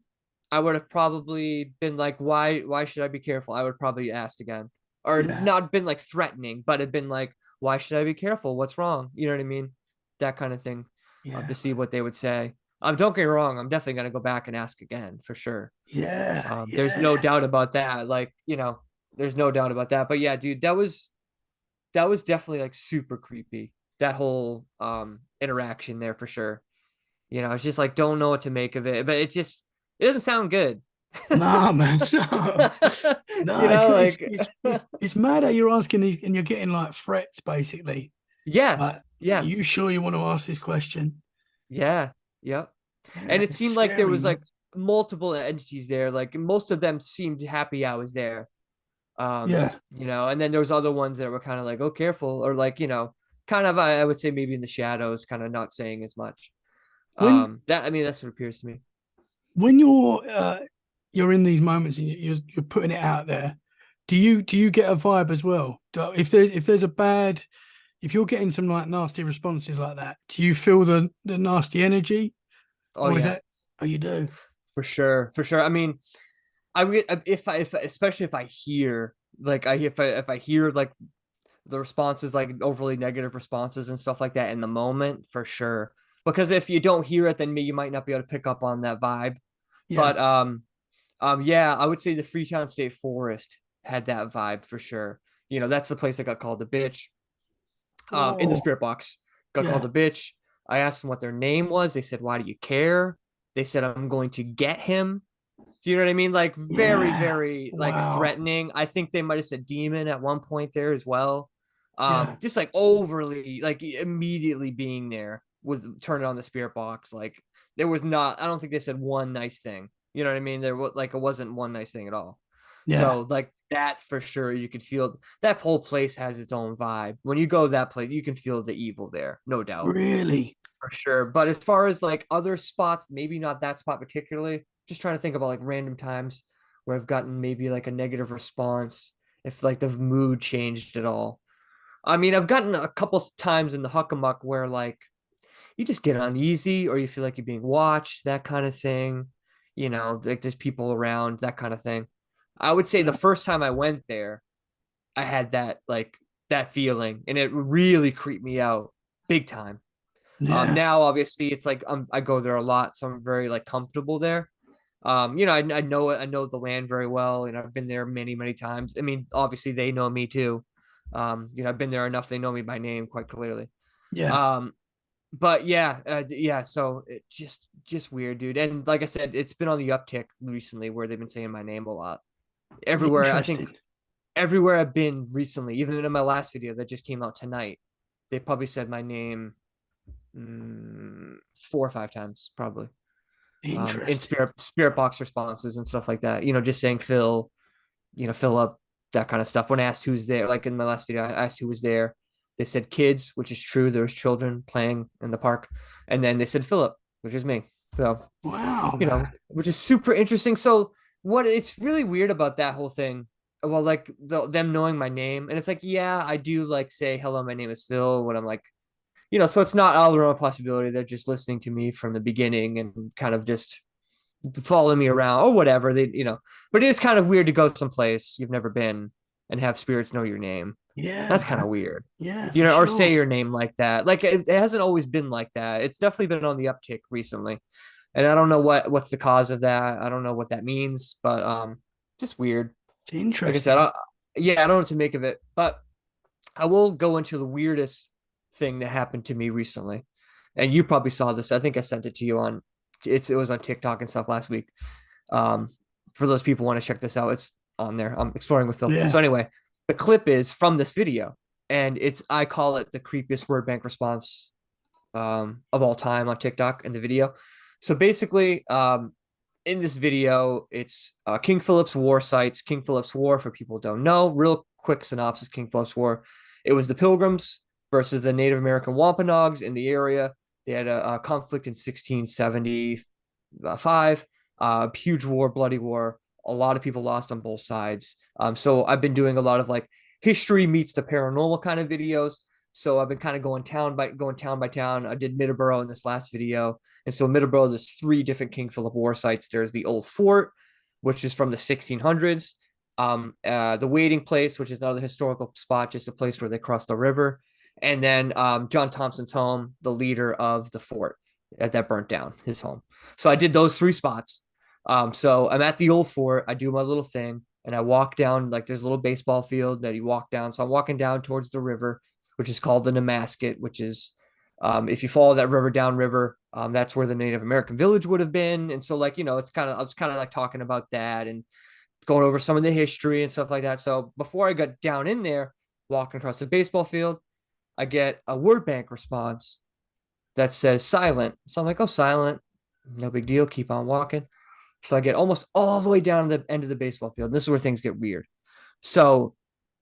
I would have probably been like, why should I be careful? I would probably asked again. Or yeah, not been like threatening, but have been like, why should I be careful? What's wrong? You know what I mean? That kind of thing. yeah, To see what they would say. Don't get me wrong, I'm definitely gonna go back and ask again for sure. yeah, There's no yeah. doubt about that. Like, there's no doubt about that. But yeah, dude, that was definitely like super creepy. That whole interaction there for sure. It's just like don't know what to make of it, but it doesn't sound good. Nah, man. No, it's good. It's, like it's it's it's mad that you're asking these and you're getting like threats basically. yeah, Like, yeah, you sure you want to ask this question? yeah, yep. And Yeah, it it's seemed like there scary, was man. like multiple entities there. Like most of them seemed happy I was there. Yeah. And then there was other ones that were kind of like, oh, careful, or like, kind of I would say maybe in the shadows, kind of not saying as much. When That I mean, that's what appears to me. when you're in these moments and you're putting it out there, do you get a vibe as well? If there's a bad, if you're getting some like nasty responses like that, do you feel the nasty energy, Oh or is yeah, that? Oh, you do. for sure, for sure. I mean, I would if especially if I hear like if I hear like the responses like overly negative responses and stuff like that in the moment, for sure. Because if you don't hear it, then you might not be able to pick up on that vibe. Yeah. But yeah, I would say the Freetown State Forest had that vibe for sure. That's the place that got called a bitch. In the Oh, spirit box, got called yeah. a bitch. I asked them what their name was. They said, "Why do you care?" They said, "I'm going to get him." Do you know what I mean? Like very, Yeah. very like Wow. threatening. I think they might have said demon at one point there as well. Yeah. Just like overly, like immediately being there with turning on the spirit box. Like there was not. I don't think they said one nice thing. You know what I mean? There was like it wasn't one nice thing at all. Yeah. So like that for sure, you could feel that whole place has its own vibe. When you go to that place, you can feel the evil there, no doubt Really. for sure. But as far as like other spots, maybe not that spot particularly. Just trying to think about like random times where I've gotten maybe like a negative response if like the mood changed at all. I mean, I've gotten a couple times in the Huckamuck where like you just get uneasy or you feel like you're being watched, that kind of thing. Like there's people around, that kind of thing. I would say the Yeah. first time I went there, I had that feeling and it really creeped me out big time. Yeah. Now obviously it's like I go there a lot, so I'm very like comfortable there. I know the land very well, and I've been there many, many times. I mean, obviously they know me too. I've been there enough; they know me by name quite clearly. Yeah. Um, but yeah, yeah. So it just weird, dude. And like I said, it's been on the uptick recently, where they've been saying my name a lot everywhere. I think Interesting. everywhere I've been recently, even in my last video that just came out tonight, they probably said my name 4 or 5 times probably in Interesting. spirit box responses and stuff like that. Just saying Phil, fill up that kind of stuff. When asked who's there, like in my last video, I asked who was there. They said kids, which is true. There was children playing in the park, and then they said Philip, which is me. So Wow, man. which is super interesting. So what it's really weird about that whole thing. Well, like them knowing my name, and it's like, yeah, I do like say hello, my name is Phil when I'm like so it's not out of the realm of possibility. They're just listening to me from the beginning and kind of just, follow me around or whatever. But it is kind of weird to go someplace you've never been and have spirits know your name. Yeah, That's kind of man. weird. Yeah, for Or say sure. your name like that. Like it hasn't always been like that. It's definitely been on the uptick recently. And I don't know what's the cause of that. I don't know what that means, but just weird. It's Like I said, interesting. yeah, I don't know what to make of it, but I will go into the weirdest thing that happened to me recently. And you probably saw this. I think I sent it to you on it was on TikTok and stuff last week. Um, for those people who want to check this out, it's on there. I'm exploring with Phil. Yeah. So anyway, the clip is from this video, and I call it the creepiest word bank response of all time on TikTok in the video. So basically, in this video, it's King Philip's War sites. King Philip's War, for people who don't know, real quick synopsis: King Philip's War. It was the Pilgrims versus the Native American Wampanoags in the area. They had a conflict in 1675. Huge war, bloody war. A lot of people lost on both sides. So I've been doing a lot of like history meets the paranormal kind of videos. So I've been kind of going town by town. I did Middleborough in this last video. And so Middleborough, there's three different King Philip War sites. There's the old fort, which is from the 1600s. The waiting place, which is another historical spot, just a place where they crossed the river. And then John Thompson's home, the leader of the fort that burnt down his home. So I did those three spots. So I'm at the old fort. I do my little thing and I walk down, like there's a little baseball field that you walk down. So I'm walking down towards the river, which is called the Nemasket, which is, if you follow that river downriver, that's where the Native American village would have been. And so like, I was kind of like talking about that and going over some of the history and stuff like that. So before I got down in there, walking across the baseball field, I get a word bank response that says silent. So I'm like, oh, silent. No big deal. Keep on walking. So I get almost all the way down to the end of the baseball field. And this is where things get weird. So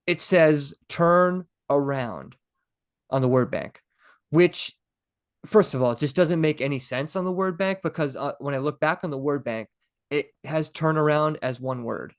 it says turn around on the word bank, which, first of all, just doesn't make any sense on the word bank because when I look back on the word bank, it has turn around as one word.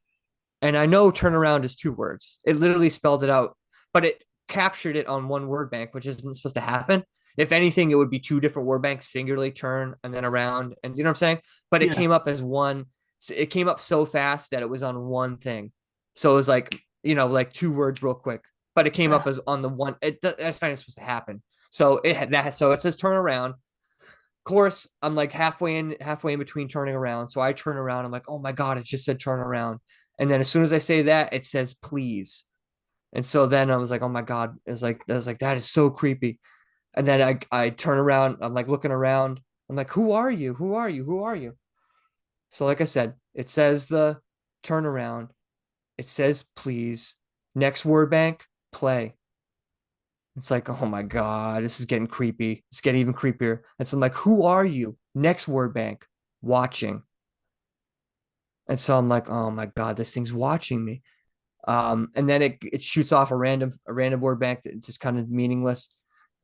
And I know turnaround is two words. It literally spelled it out, but it captured it on one word bank, which isn't supposed to happen. If anything, it would be two different word banks, singularly turn and then around. And you know what I'm saying? But it Yeah. came up as one. It came up so fast that it was on one thing. So it was like, like two words real quick, but it came Yeah. up as on the one. That's not supposed to happen. So it had that. So it says turn around. Of course, I'm like halfway in between turning around. So I turn around. I'm like, oh my God, it just said turn around. And then as soon as I say that, it says please. And so then I was like, oh my God. I was like, that is so creepy. And then I turn around, I'm like looking around. I'm like, who are you? Who are you? Who are you? So like I said, it says the turn around. It says please. Next word bank, play. It's like, oh my God, this is getting creepy. It's getting even creepier. And so I'm like, who are you? Next word bank, watching. And so I'm like, oh my God, this thing's watching me. And then it shoots off a random word bank that's just kind of meaningless.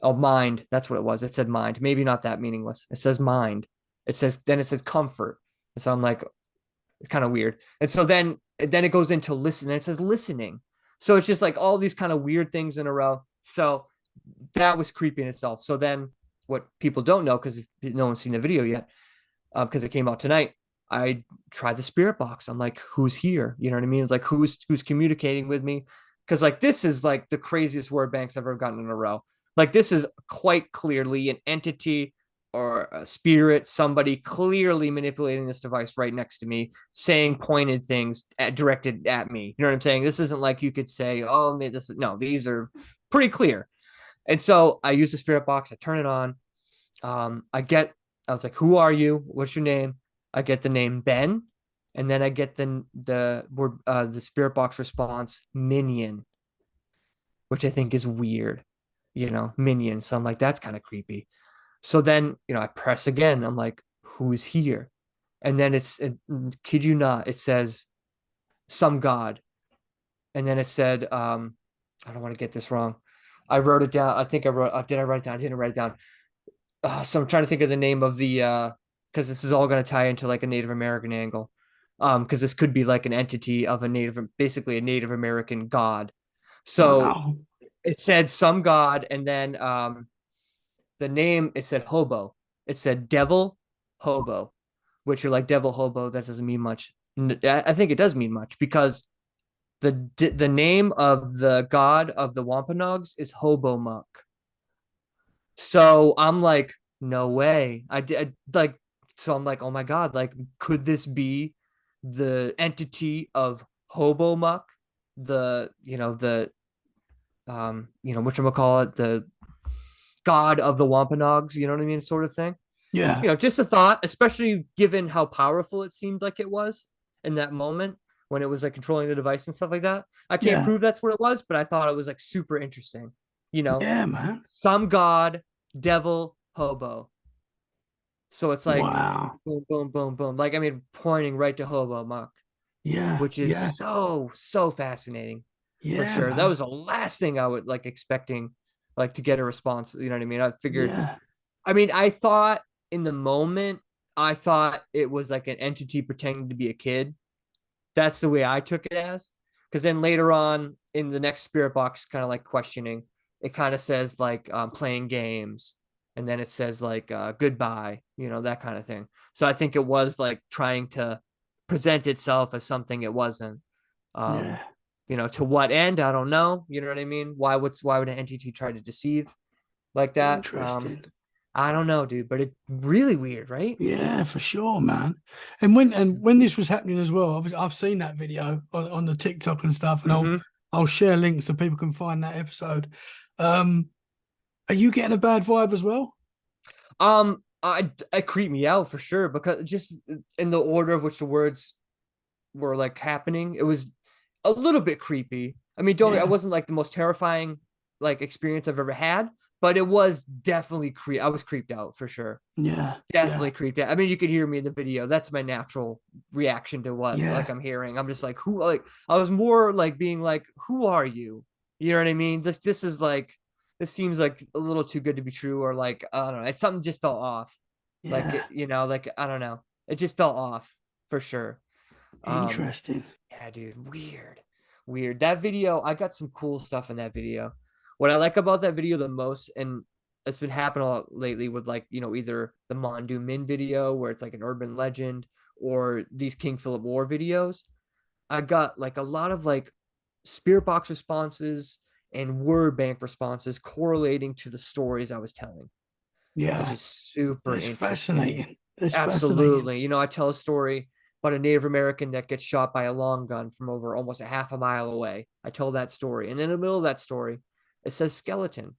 Oh, mind. That's what it was. It said mind. Maybe not that meaningless. It says mind. It says comfort. And so I'm like, it's kind of weird. And so then it goes into listen. And it says listening. So it's just like all these kind of weird things in a row. So that was creepy in itself. So then what people don't know, because no one's seen the video yet, because it came out tonight, I tried the spirit box. I'm like, who's here? You know what I mean? It's like who's communicating with me? Because like this is like the craziest word banks I've ever gotten in a row. Like this is quite clearly an entity or a spirit, somebody clearly manipulating this device right next to me, saying pointed things directed at me. You know what I'm saying? This isn't like you could say, oh, this is no, these are pretty clear. And so I use the spirit box, I turn it on. I was like, who are you? What's your name? I get the name Ben. And then I get the spirit box response minion, which I think is weird, minion. So I'm like, that's kind of creepy. So then, I press again. I'm like, who's here? And then kid you not, it says some God. And then it said, I don't want to get this wrong. I wrote it down. I think did I write it down? I didn't write it down. So I'm trying to think of the name of the, because this is all going to tie into like a Native American angle. Because this could be like an entity of basically a Native American god. So Wow. it said some god, and then the name, it said hobo. It said devil hobo, which are like devil hobo. That doesn't mean much. I think it does mean much because the name of the god of the Wampanoags is Hobomuck. So I'm like, no way. I did like, so I'm like, oh my God, like, could this be the entity of Hobomuck? Whatchamacallit, the god of the Wampanoags, you know what I mean? Sort of thing. Yeah. Just a thought, especially given how powerful it seemed like it was in that moment when it was like controlling the device and stuff like that. I can't Yeah. prove that's what it was, but I thought it was like super interesting. Yeah, man. Some god, devil, hobo. So it's like Wow. boom, boom, boom, boom. Like, I mean, pointing right to Hobomuck, Yeah. which is Yeah. so fascinating for Yeah, sure. That man. was the last thing I would like expecting, like, to get a response. You know what I mean? I figured, Yeah. I mean, I thought in the moment, I thought it was like an entity pretending to be a kid. That's the way I took it as. Because then later on in the next spirit box, kind of like questioning, it kind of says like playing games. And then it says like goodbye, that kind of thing. So I think it was like trying to present itself as something it wasn't. Um, Yeah. to what end? I don't know. You know what I mean? Why would an entity try to deceive like that? Interesting. I don't know, dude, but it's really weird, right? Yeah, for sure, man. And when this was happening as well, I've seen that video on the TikTok and stuff, and I'll Mm-hmm. I'll share links so people can find that episode. Um, are you getting a bad vibe as well? It creeped me out for sure because just in the order of which the words were like happening, it was a little bit creepy. I mean, don't I Yeah. wasn't like the most terrifying like experience I've ever had, but it was definitely I was creeped out for sure. Yeah. Yeah. Definitely creeped out. I mean, you could hear me in the video. That's my natural reaction to what like Yeah. I'm hearing. I'm just like, who like I was more like being like, who are you? You know what I mean? This is like this seems like a little too good to be true, or like I don't know. Something just felt off. Like Yeah. like I don't know. It just felt off for sure. Um, Interesting. yeah, dude, weird. Weird. That video, I got some cool stuff in that video. What I like about that video the most, and it's been happening a lot lately with like, either the Mondu Min video where it's like an urban legend or these King Philip War videos. I got like a lot of like spirit box responses and word bank responses correlating to the stories I was telling, which Yeah. is super That's interesting. fascinating. That's fascinating. Absolutely. I tell a story about a Native American that gets shot by a long gun from over almost a half a mile away. I tell that story. And in the middle of that story, it says skeleton.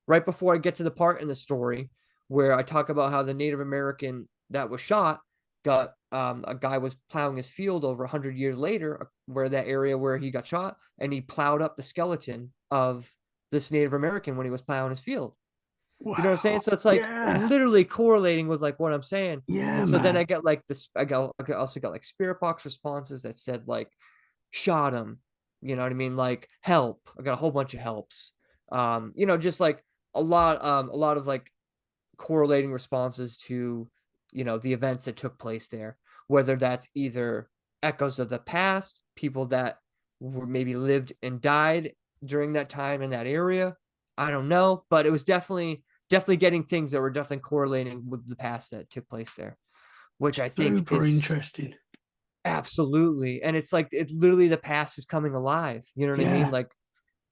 Right before I get to the part in the story where I talk about how the Native American that was shot got a guy was plowing his field over 100 years later, where that area where he got shot, and he plowed up the skeleton of this Native American when he was plowing his field. You know what I'm saying? Wow. So it's like Yeah. literally correlating with like what I'm saying. Yeah, And so then I man. get like this, I also got like spirit box responses that said like shot him, you know what I mean? Like help. I got a whole bunch of helps. Just like a lot of like correlating responses to, the events that took place there, whether that's either echoes of the past, people that were maybe lived and died during that time in that area. I don't know, but it was definitely getting things that were definitely correlating with the past that took place there, which I think Super is interesting. absolutely. And it's like it's literally the past is coming alive. You know what I mean? Yeah. Like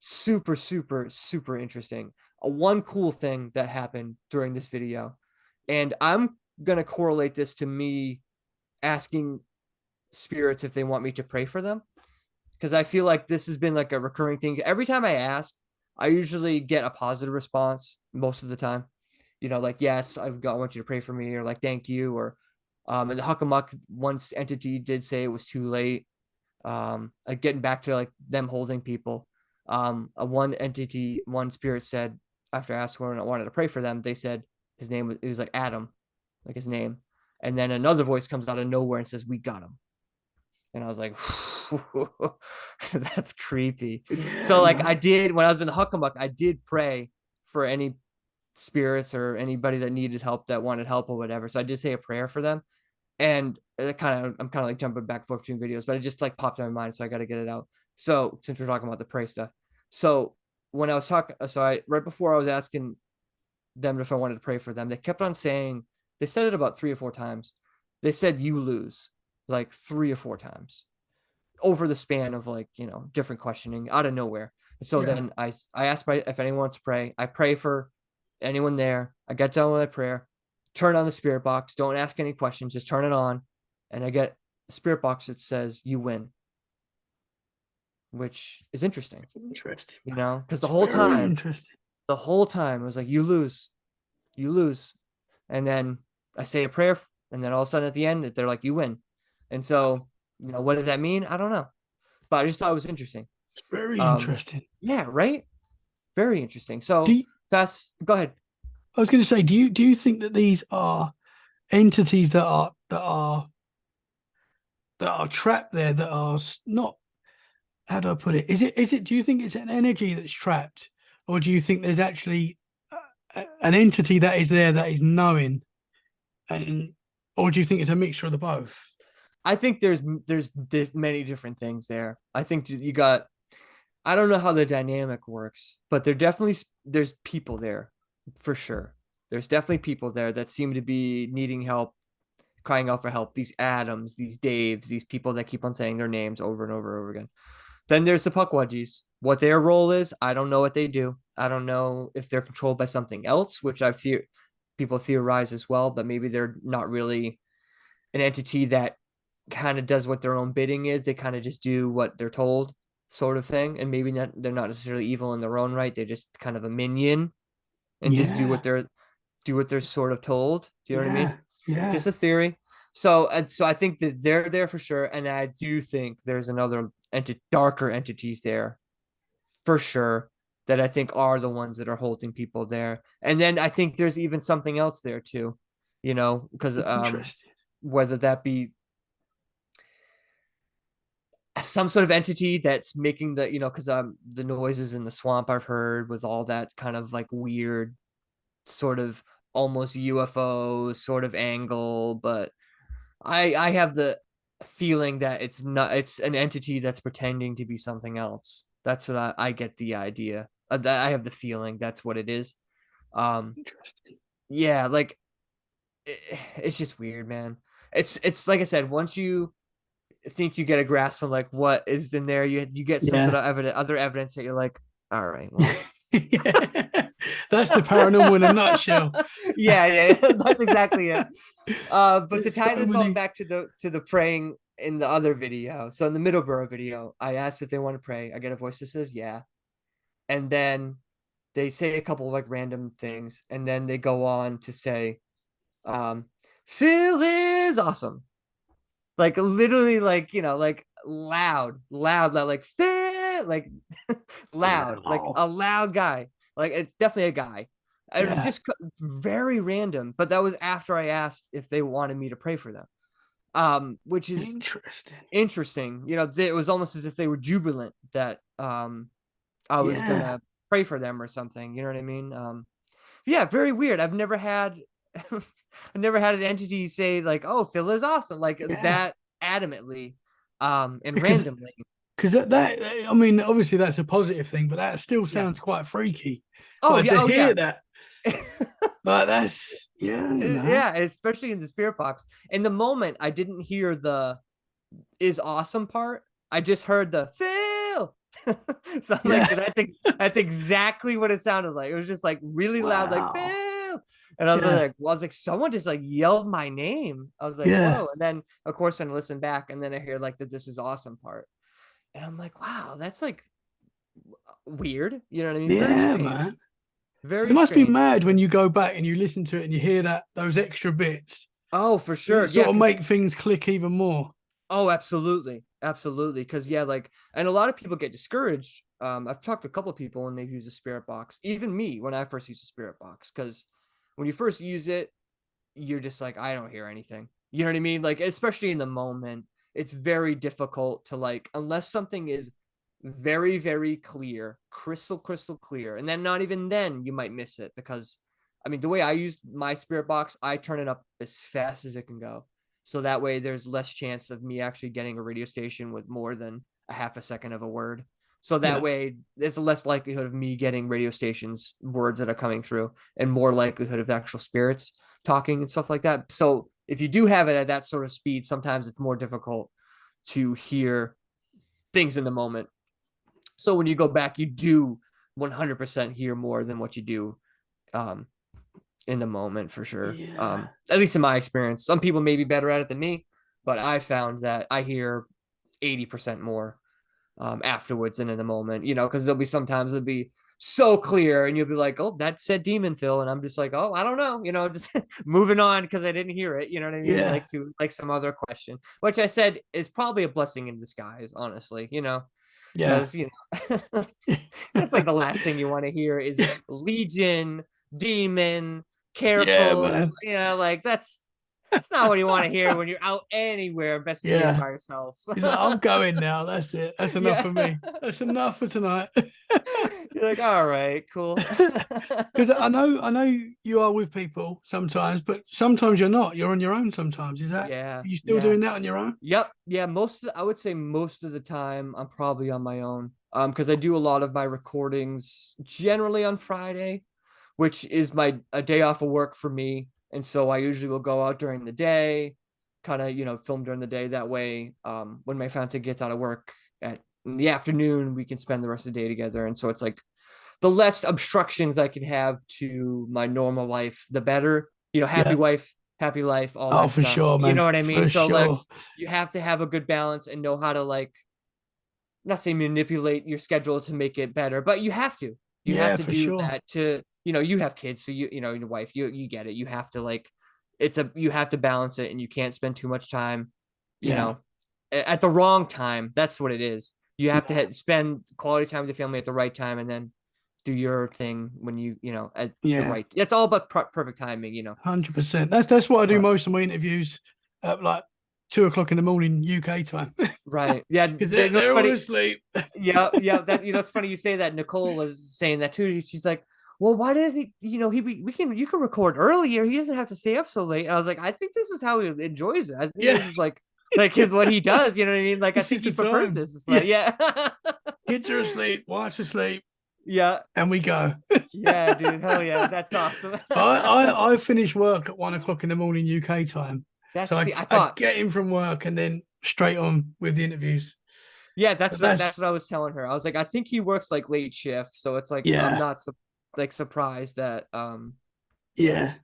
super, super, super interesting. One cool thing that happened during this video, and I'm gonna correlate this to me asking spirits if they want me to pray for them, because I feel like this has been like a recurring thing. Every time I ask, I usually get a positive response most of the time. Like yes, I want you to pray for me, or like thank you, or and the Huckamuck once entity did say it was too late. Getting back to like them holding people. One spirit said after I asked when I wanted to pray for them, they said his name was it was like Adam, like his name, and then another voice comes out of nowhere and says we got him, and I was like, that's creepy. Yeah, So like I man. did when I was in Huckamuck, I did pray for any spirits or anybody that needed help that wanted help or whatever. So I did say a prayer for them, and I'm kind of like jumping back and forth between videos, but it just like popped in my mind, so I got to get it out. So since we're talking about the pray stuff, so when I was talking, so I right before I was asking them if I wanted to pray for them, they kept on saying they said it about 3 or 4 times. they said you lose like 3 or 4 times over the span of like, different questioning out of nowhere. So Yeah. then I asked if anyone wants to pray. I pray for anyone there. I get done with my prayer, turn on the spirit box. Don't ask any questions. Just turn it on. And I get a spirit box that says you win, which is interesting, Interesting. because Very interesting. the whole time it was like, you lose. And then I say a prayer, and then all of a sudden at the end, they're like, you win. And so, what does that mean? I don't know. But I just thought it was interesting. It's very interesting. Yeah, right? Very interesting. So You, go ahead. I was going to say, do you think that these are entities that are trapped there, that are not, how do I put it? Do you think it's an energy that's trapped, or do you think there's actually an entity that is there that is knowing, or do you think it's a mixture of the both? I think there's many different things there. I think you got, I don't know how the dynamic works, but there's people there for sure. There's definitely people there that seem to be needing help, crying out for help. These Adams, these Daves, these people that keep on saying their names over and over and over again. Then there's the Pukwudgies. What their role is, I don't know what they do. I don't know if they're controlled by something else, which people theorize as well, but maybe they're not really an entity that kind of does what their own bidding is. They kind of just do what they're told, sort of thing. And maybe they're not necessarily evil in their own right. They're just kind of a minion and just do what they're sort of told. Do you know what I mean? Yeah. Just a theory. So I think that they're there for sure. And I do think there's another darker entities there for sure that I think are the ones that are holding people there. And then I think there's even something else there too, because whether that be some sort of entity that's making because the noises in the swamp I've heard with all that kind of like weird sort of almost UFO sort of angle, but I have the feeling that it's an entity that's pretending to be something else. That's what I get the idea. That I have the feeling that's what it is. Interesting. Yeah, like it's just weird, man. It's like I said, once you think you get a grasp on like what is in there, you get some sort of other evidence that you're like, all right, well. That's the paranormal in a nutshell. Yeah, that's exactly it. But to tie this all back to the praying in the other video, so in the Middleborough video, I asked if they want to pray. I get a voice that says yeah, and then they say a couple of like random things, and then they go on to say, Phill is awesome. Like literally, like like loud, like Phill, like loud, like a loud guy. Like it's definitely a guy. It was just very random, but that was after I asked if they wanted me to pray for them, which is interesting. It was almost as if they were jubilant that I was gonna pray for them or something. You know what I mean? Yeah, very weird. I've never had an entity say like, "Oh, Phill is awesome," like that adamantly, and randomly. Because that, I mean, obviously that's a positive thing, but that still sounds quite freaky. Oh, like, yeah, to hear that. But that's yeah, especially in the spirit box. In the moment, I didn't hear the "is awesome" part. I just heard the Phill. So I'm like, that's exactly what it sounded like. It was just like really loud, like Phill. And I was like, someone just like yelled my name. I was like, whoa. And then of course when I listen back, and then I hear like the "this is awesome" part. And I'm like, wow, that's like weird. You know what I mean? Very strange. Man. Very. It must be mad when you go back and you listen to it and you hear those extra bits. Oh, for sure. Sort of make things click even more. Oh, absolutely. Because like, and a lot of people get discouraged. I've talked to a couple of people when they've used a spirit box, even me when I first used a spirit box, because when you first use it, you're just like, I don't hear anything. You know what I mean? Like, especially in the moment, it's very difficult to like, unless something is very, very clear, crystal clear. And then not even then you might miss it, because I mean, the way I used my spirit box, I turn it up as fast as it can go. So that way there's less chance of me actually getting a radio station with more than a half a second of a word. So that way there's less likelihood of me getting radio stations words that are coming through, and more likelihood of actual spirits talking and stuff like that. So if you do have it at that sort of speed, sometimes it's more difficult to hear things in the moment. So when you go back, you do 100% hear more than what you do um, in the moment, for sure. Yeah. At least in my experience. Some people may be better at it than me, but I found that I hear 80% more afterwards than in the moment, because there'll be sometimes it'll be so clear and you'll be like, oh, that said demon Phil. And I'm just like, oh, I don't know, just moving on because I didn't hear it. You know what I mean? Yeah. Like some other question, which I said is probably a blessing in disguise, honestly, Yeah. because, that's like the last thing you want to hear is legion, demon, Yeah, careful. man. Like that's not what you want to hear when you're out anywhere investigating Yeah. by yourself. He's like, I'm going now. That's it. That's enough for me. That's enough for tonight. You're like, all right, cool. Because I know you are with people sometimes, but sometimes you're not. You're on your own sometimes. Is that Yeah. are you still doing that on your own? Yep. Yeah. I would say most of the time I'm probably on my own. Because I do a lot of my recordings generally on Friday, which is a day off of work for me. And so I usually will go out during the day, kind of, film during the day. That way, when my fiance gets out of work in the afternoon, we can spend the rest of the day together. And so it's like the less obstructions I can have to my normal life, the better. Happy Yeah. wife, happy life, all Oh, that for stuff. sure, You man. know what I mean? For So like sure. you have to have a good balance and know how to not say manipulate your schedule to make it better, but you have to. You have Yeah, to for do sure. that to, you have kids, so your wife, you get it. You have to you have to balance it and you can't spend too much time, you Yeah. know, at the wrong time. That's what it is. You have Yeah. to spend quality time with the family at the right time and then do your thing when at the Yeah. right. It's all about perfect timing. 100%. That's what I do But most of my interviews at like 2 o'clock in the morning UK time. right, yeah, Because that's they're all funny. asleep. Yeah, that it's funny you say that. Nicole was saying that too. She's like, well, why does he, you can record earlier. He doesn't have to stay up so late. And I was like, I think this is how he enjoys it. I think Yeah. this is like his what he does. You know what I mean? Like I This is think the he prefers time. this. Yeah. But yeah. Kids are asleep, wife's asleep, Yeah. and we go. Yeah, dude. Hell yeah. That's awesome. I finish work at 1 o'clock in the morning UK time. So I I thought, get in from work and then straight on with the interviews. yeah, But that's that's what I was telling her. I was like, I think he works like late shift. So it's like, I'm yeah, not surprised that, yeah.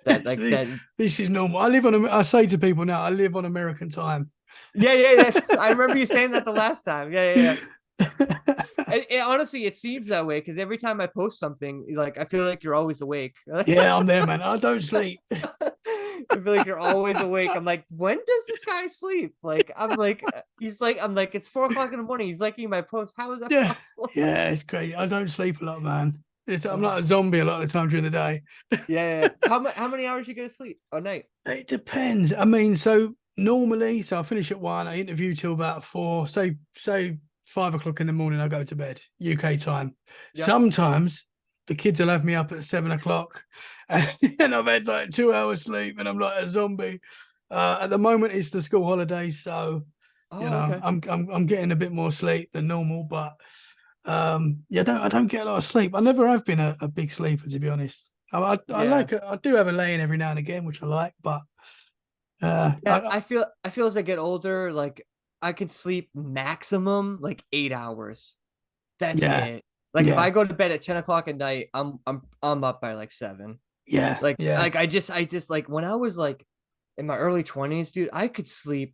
that like that. This is normal. I say to people now, I live on American time. Yeah. I remember you saying that the last time. Yeah. Honestly, it seems that way because every time I post something, like I feel like you're always awake. Yeah, I'm there, man. I don't sleep. I feel like you're always awake. I'm like, when does this guy sleep? Like, I'm like, it's 4 o'clock in the morning. He's liking my post. How is that Yeah, possible? yeah, it's great. I don't sleep a lot, man. I'm like a Oh, zombie a lot of the time during the day. yeah. How many hours you go to sleep a night? It depends. I mean, so normally, so I finish at 1. I interview till about 4. Say 5 o'clock in the morning. I go to bed UK time. Yep. Sometimes the kids will have me up at 7 o'clock, and I've had like 2 hours sleep, and I'm like a zombie. At the moment, it's the school holidays, so Oh, okay. I'm getting a bit more sleep than normal, but yeah, I don't get a lot of sleep. I never have been a big sleeper, to be honest. I Yeah. like it. I do have a lay-in every now and again, which I like, but Yeah, I feel as I get older, like I can sleep maximum like 8 hours. That's yeah, it. Like if yeah, I go to bed at 10 o'clock at night, I'm up by like 7. yeah, yeah, Like I just like when I was like in my early 20s, dude, I could sleep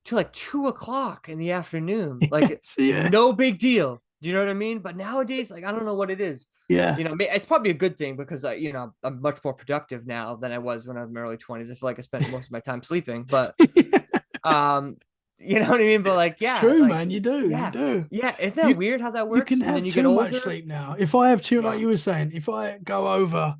to like 2 o'clock in the afternoon. Like yes, yeah, no big deal. Do you know what I mean? But nowadays, like I don't know what it is. yeah. It's probably a good thing because I'm much more productive now than I was when I was in my early 20s. I feel like I spent most of my time sleeping, but um, you know what I mean? But like, It's yeah, true, like man. You yeah, do. yeah. Isn't that You weird how that you can works? And then have you get too much older. sleep now. If I have too, like you were Yes. saying, if I go over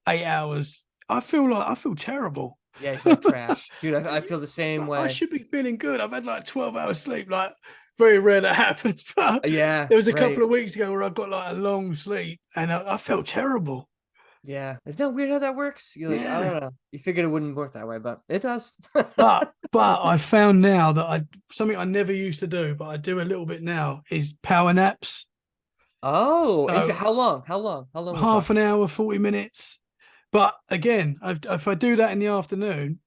8 hours, I feel terrible. Yeah, I feel like trash, dude. I feel the same I way. should be feeling good. I've had like 12 hours sleep. Like very rare that happens. But Yeah, there was a couple right. of weeks ago where I got like a long sleep and I felt terrible. Yeah, isn't that weird how that works? You're like, I Yeah. don't know. You figured it wouldn't work that way, but it does. But I found now that I something I never used to do, but I do a little bit now is power naps. Oh, So how long? How long? How long are we half an talking? hour, 40 minutes. But again, if I do that in the afternoon,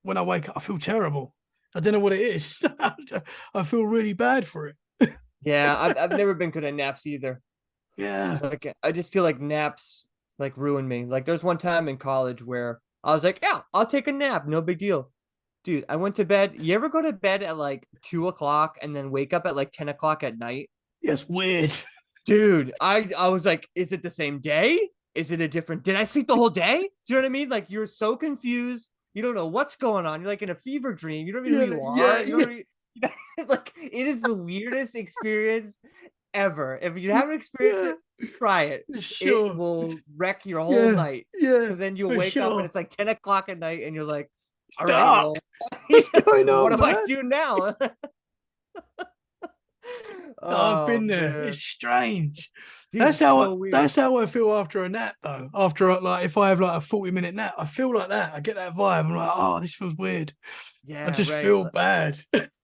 when I wake up, I feel terrible. I don't know what it is. I feel really bad for it. Yeah, I've never been good at naps either. Yeah. Like I just feel like naps like ruin me. Like there's one time in college where I was like, yeah, I'll take a nap, no big deal. Dude, I went to bed. You ever go to bed at like 2 o'clock and then wake up at like 10 o'clock at night? Yes, weird. Dude, I was like, is it the same day? Is it a different? Did I sleep the whole day? Do you know what I mean? Like you're so confused. You don't know what's going on. You're like in a fever dream. You don't even know who Yeah, you are. yeah, You don't like it is the weirdest experience ever. If you haven't experienced yeah, it, try it. It sure. will wreck your whole Yeah, night. yeah, Because then you'll for wake up and sure. it's like 10 o'clock at night and you're like, It's all right, dark. well, What's going what on, do I man? do now? I've Oh been there. It's man. strange. Dude, it's so weird. That's how I feel after a nap though. After like if I have like a 40-minute nap, I feel like that. I get that vibe. I'm like, oh, this feels weird. I Yeah, just right. feel bad.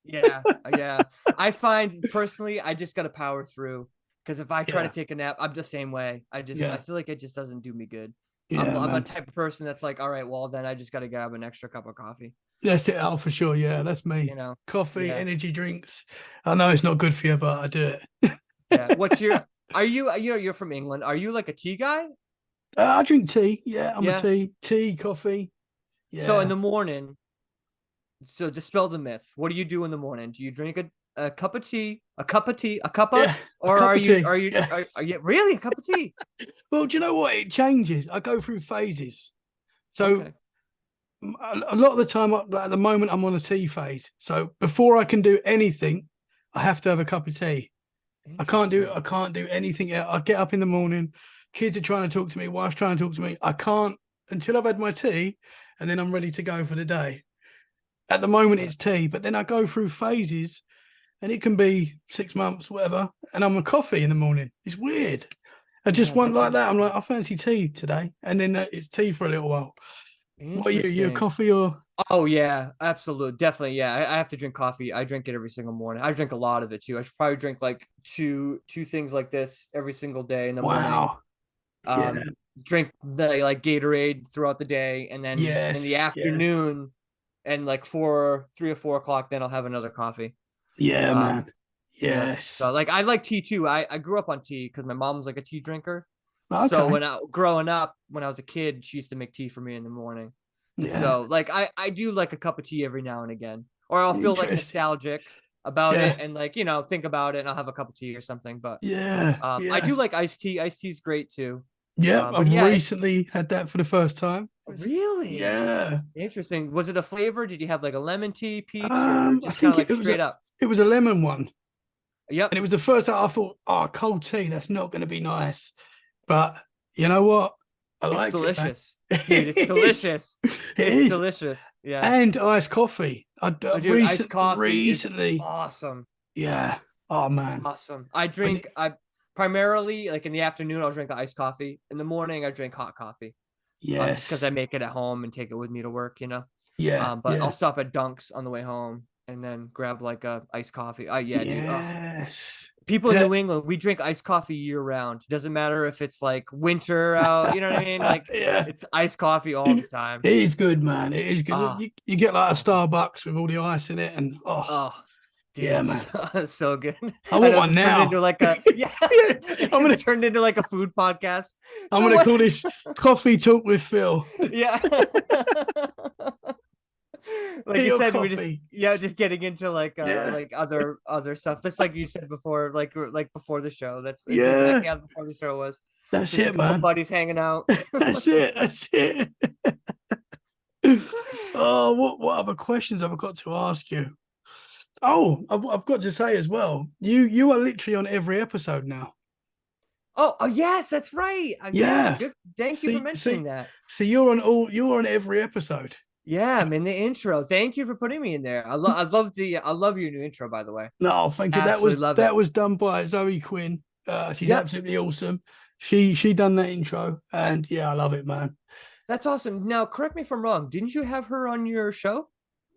Yeah, yeah. I find personally, I just got to power through because if I try to Yeah. take a nap, I'm the same way. I Yeah. feel like it just doesn't do me good. Yeah, I'm a man. type of person that's like, all right, well then I just got to grab an extra cup of coffee. That's it out for sure. Yeah, that's You me. know? Coffee, Yeah, energy drinks. I know it's not good for you, but I do it. yeah. What's your? Are you? You're from England. Are you like a tea guy? I drink tea. Yeah, I'm a Yeah. tea, coffee. So in Yeah. the morning, so dispel the myth. What do you do in the morning? Do you drink a cup of tea, a cup of tea, a cuppa, Yeah. A or cup of tea. Yeah. are you really a cup of tea? Well, do you know what? It changes. I go through phases. So Okay. a lot of the time, at the moment, I'm on a tea phase. So before I can do anything, I have to have a cup of tea. I Interesting. can't do anything else. I get up in the morning, kids are trying to talk to me, wife's trying to talk to me. I can't until I've had my tea, and then I'm ready to go for the day. At the moment, Yeah. it's tea, but then I go through phases, and it can be 6 months, whatever, and I'm a coffee in the morning. It's weird. I just Yeah, want that's like that. I'm interesting. like, I fancy tea today, and then it's tea for a little while. What are you? You a Interesting. coffee or? Oh yeah, absolutely, definitely. Yeah, I have to drink coffee. I drink it every single morning. I drink a lot of it too. I should probably drink like two things like this every single day in the morning. Wow. Yeah. Um, drink the like Gatorade throughout the day, and then in the Yes. Yes. afternoon, and like 3 or 4 o'clock, then I'll have another coffee. Yeah, Um, man. yeah. Yes. So like I like tea too. I grew up on tea because my mom was like a tea drinker. So Okay. growing up, when I was a kid, she used to make tea for me in the morning. And Yeah. so like I do like a cup of tea every now and again. Or I'll feel like Interesting. nostalgic about Yeah. it and like, think about it and I'll have a cup of tea or something. But Yeah. I Yeah. do like iced tea. Iced tea is great too. Yeah. But I've yeah, it's recently had that for the first time. really Yeah. interesting. Was it a flavor? Did you have like a lemon tea, peach, or I just kind of think like straight up? it was a lemon one. And Yep. it was the first time I thought, oh, cold tea, that's not going to be nice. But you know what? I It's liked it, man. delicious. Dude, it's It is. delicious. It It's is. delicious. Yeah. And iced coffee. Oh, dude, iced coffee is Recently, awesome. yeah. Oh man. Awesome. I When drink I primarily like in the afternoon I'll drink iced coffee. In the morning I drink hot coffee. Just because yes. I make it at home and take it with me to work. Yeah. But I'll Yeah. stop at Dunks on the way home and then grab like a iced coffee. Yeah, dude. Ugh. Yes. People Is in that, New England, we drink iced coffee year round. Doesn't matter if it's like winter out, you know what I mean? Like yeah. it's iced coffee all the It time. is good, man. It is good. Ah, You get it's like a awesome. Starbucks with all the ice in it, and Oh, yeah, dude, man. so good. I I want know this one has turned now. into like a yeah, Yeah. it's turned into like a food podcast. I'm So gonna what? call this Coffee Talk with Phill. Yeah. Like Tea you or said, we just coffee? just getting into Yeah. like other stuff. Just like you said before, like before the show. That's Yeah. exactly how before the show was. That's Just a it, couple man. buddies hanging out. That's it. That's it. Oh, what other questions have I got to ask you? Oh, I've got to say as well. You are literally on every episode now. Oh, yes, that's right. Yeah, Yeah. good. Thank you for See, mentioning see, that. see, you're on every episode. Yeah, I'm in the intro. Thank you for putting me in there. I love your new intro, by the way. No, thank you. Absolutely love it. That was done by Zoe Quinn. She's Yep, absolutely awesome. She done that intro, and yeah, I love it, man. that's awesome. Now, correct me if I'm wrong. Didn't you have her on your show?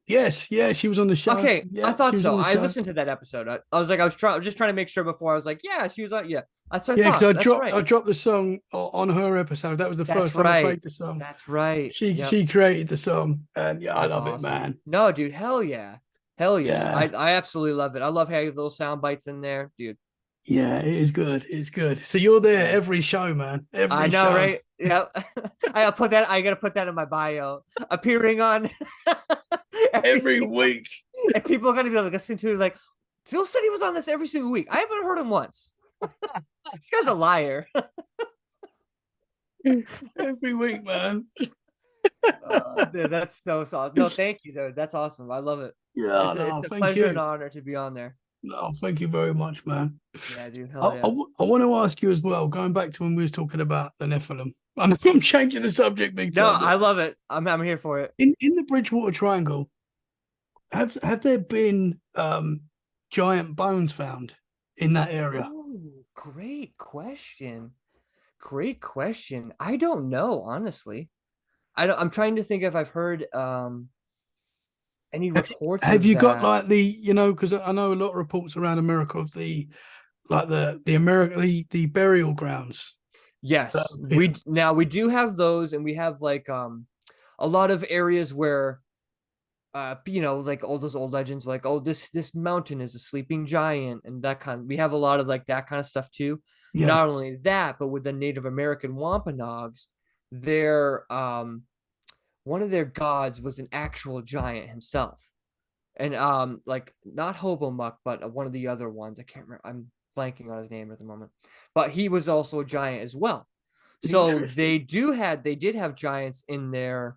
Yes, yeah, she was on the show. Okay, I Yeah, she thought was so. on the I show. listened to that episode. I was just trying to make sure before I was like, yeah, she was on. Yeah, That's what I Yeah, because thought. That's I right. dropped the song on her episode. That was the first That's time I right. played the song. That's right. Yep. She created the song, and yeah, I That's love it, awesome. man. No, dude, hell yeah. Hell yeah. Yeah, I absolutely love it. I love having little sound bites in there, dude. yeah, it is good. It's good. So you're there Yeah. every show, man. I Every know, show, right? Yep. I gotta put that in my bio. Appearing on every every single, week, and people are gonna be like listening to it like, Phil said he was on this every single week. I haven't heard him once. This guy's a liar. every week, man. Dude, that's so awesome. No, thank you, though. That's awesome. I love it. Yeah, It's no, a thank pleasure and you. honor to be on there. No, thank you very much, man. Yeah, dude. Hell yeah. I want to ask you as well, going back to when we was talking about the Nephilim. I'm changing the subject big No, time, but I love it. I'm here for it. in the Bridgewater Triangle, have there been giant bones found in that area? Oh, great question. Great question. I don't know, honestly. I'm trying to think if I've heard any reports Have of you got that. like the, you know, because I know a lot of reports around America of the like the America the burial grounds that Yes, appear. we do have those, and we have like a lot of areas where like all those old legends like, oh, this mountain is a sleeping giant, and that kind of, we have a lot of like that kind of stuff too. Yeah, Not only that, but with the Native American Wampanoags, their one of their gods was an actual giant himself. And like not Hobomuck, but one of the other ones. I can't remember. I'm blanking on his name at the moment. But he was also a giant as well. So interesting. they did have giants in their,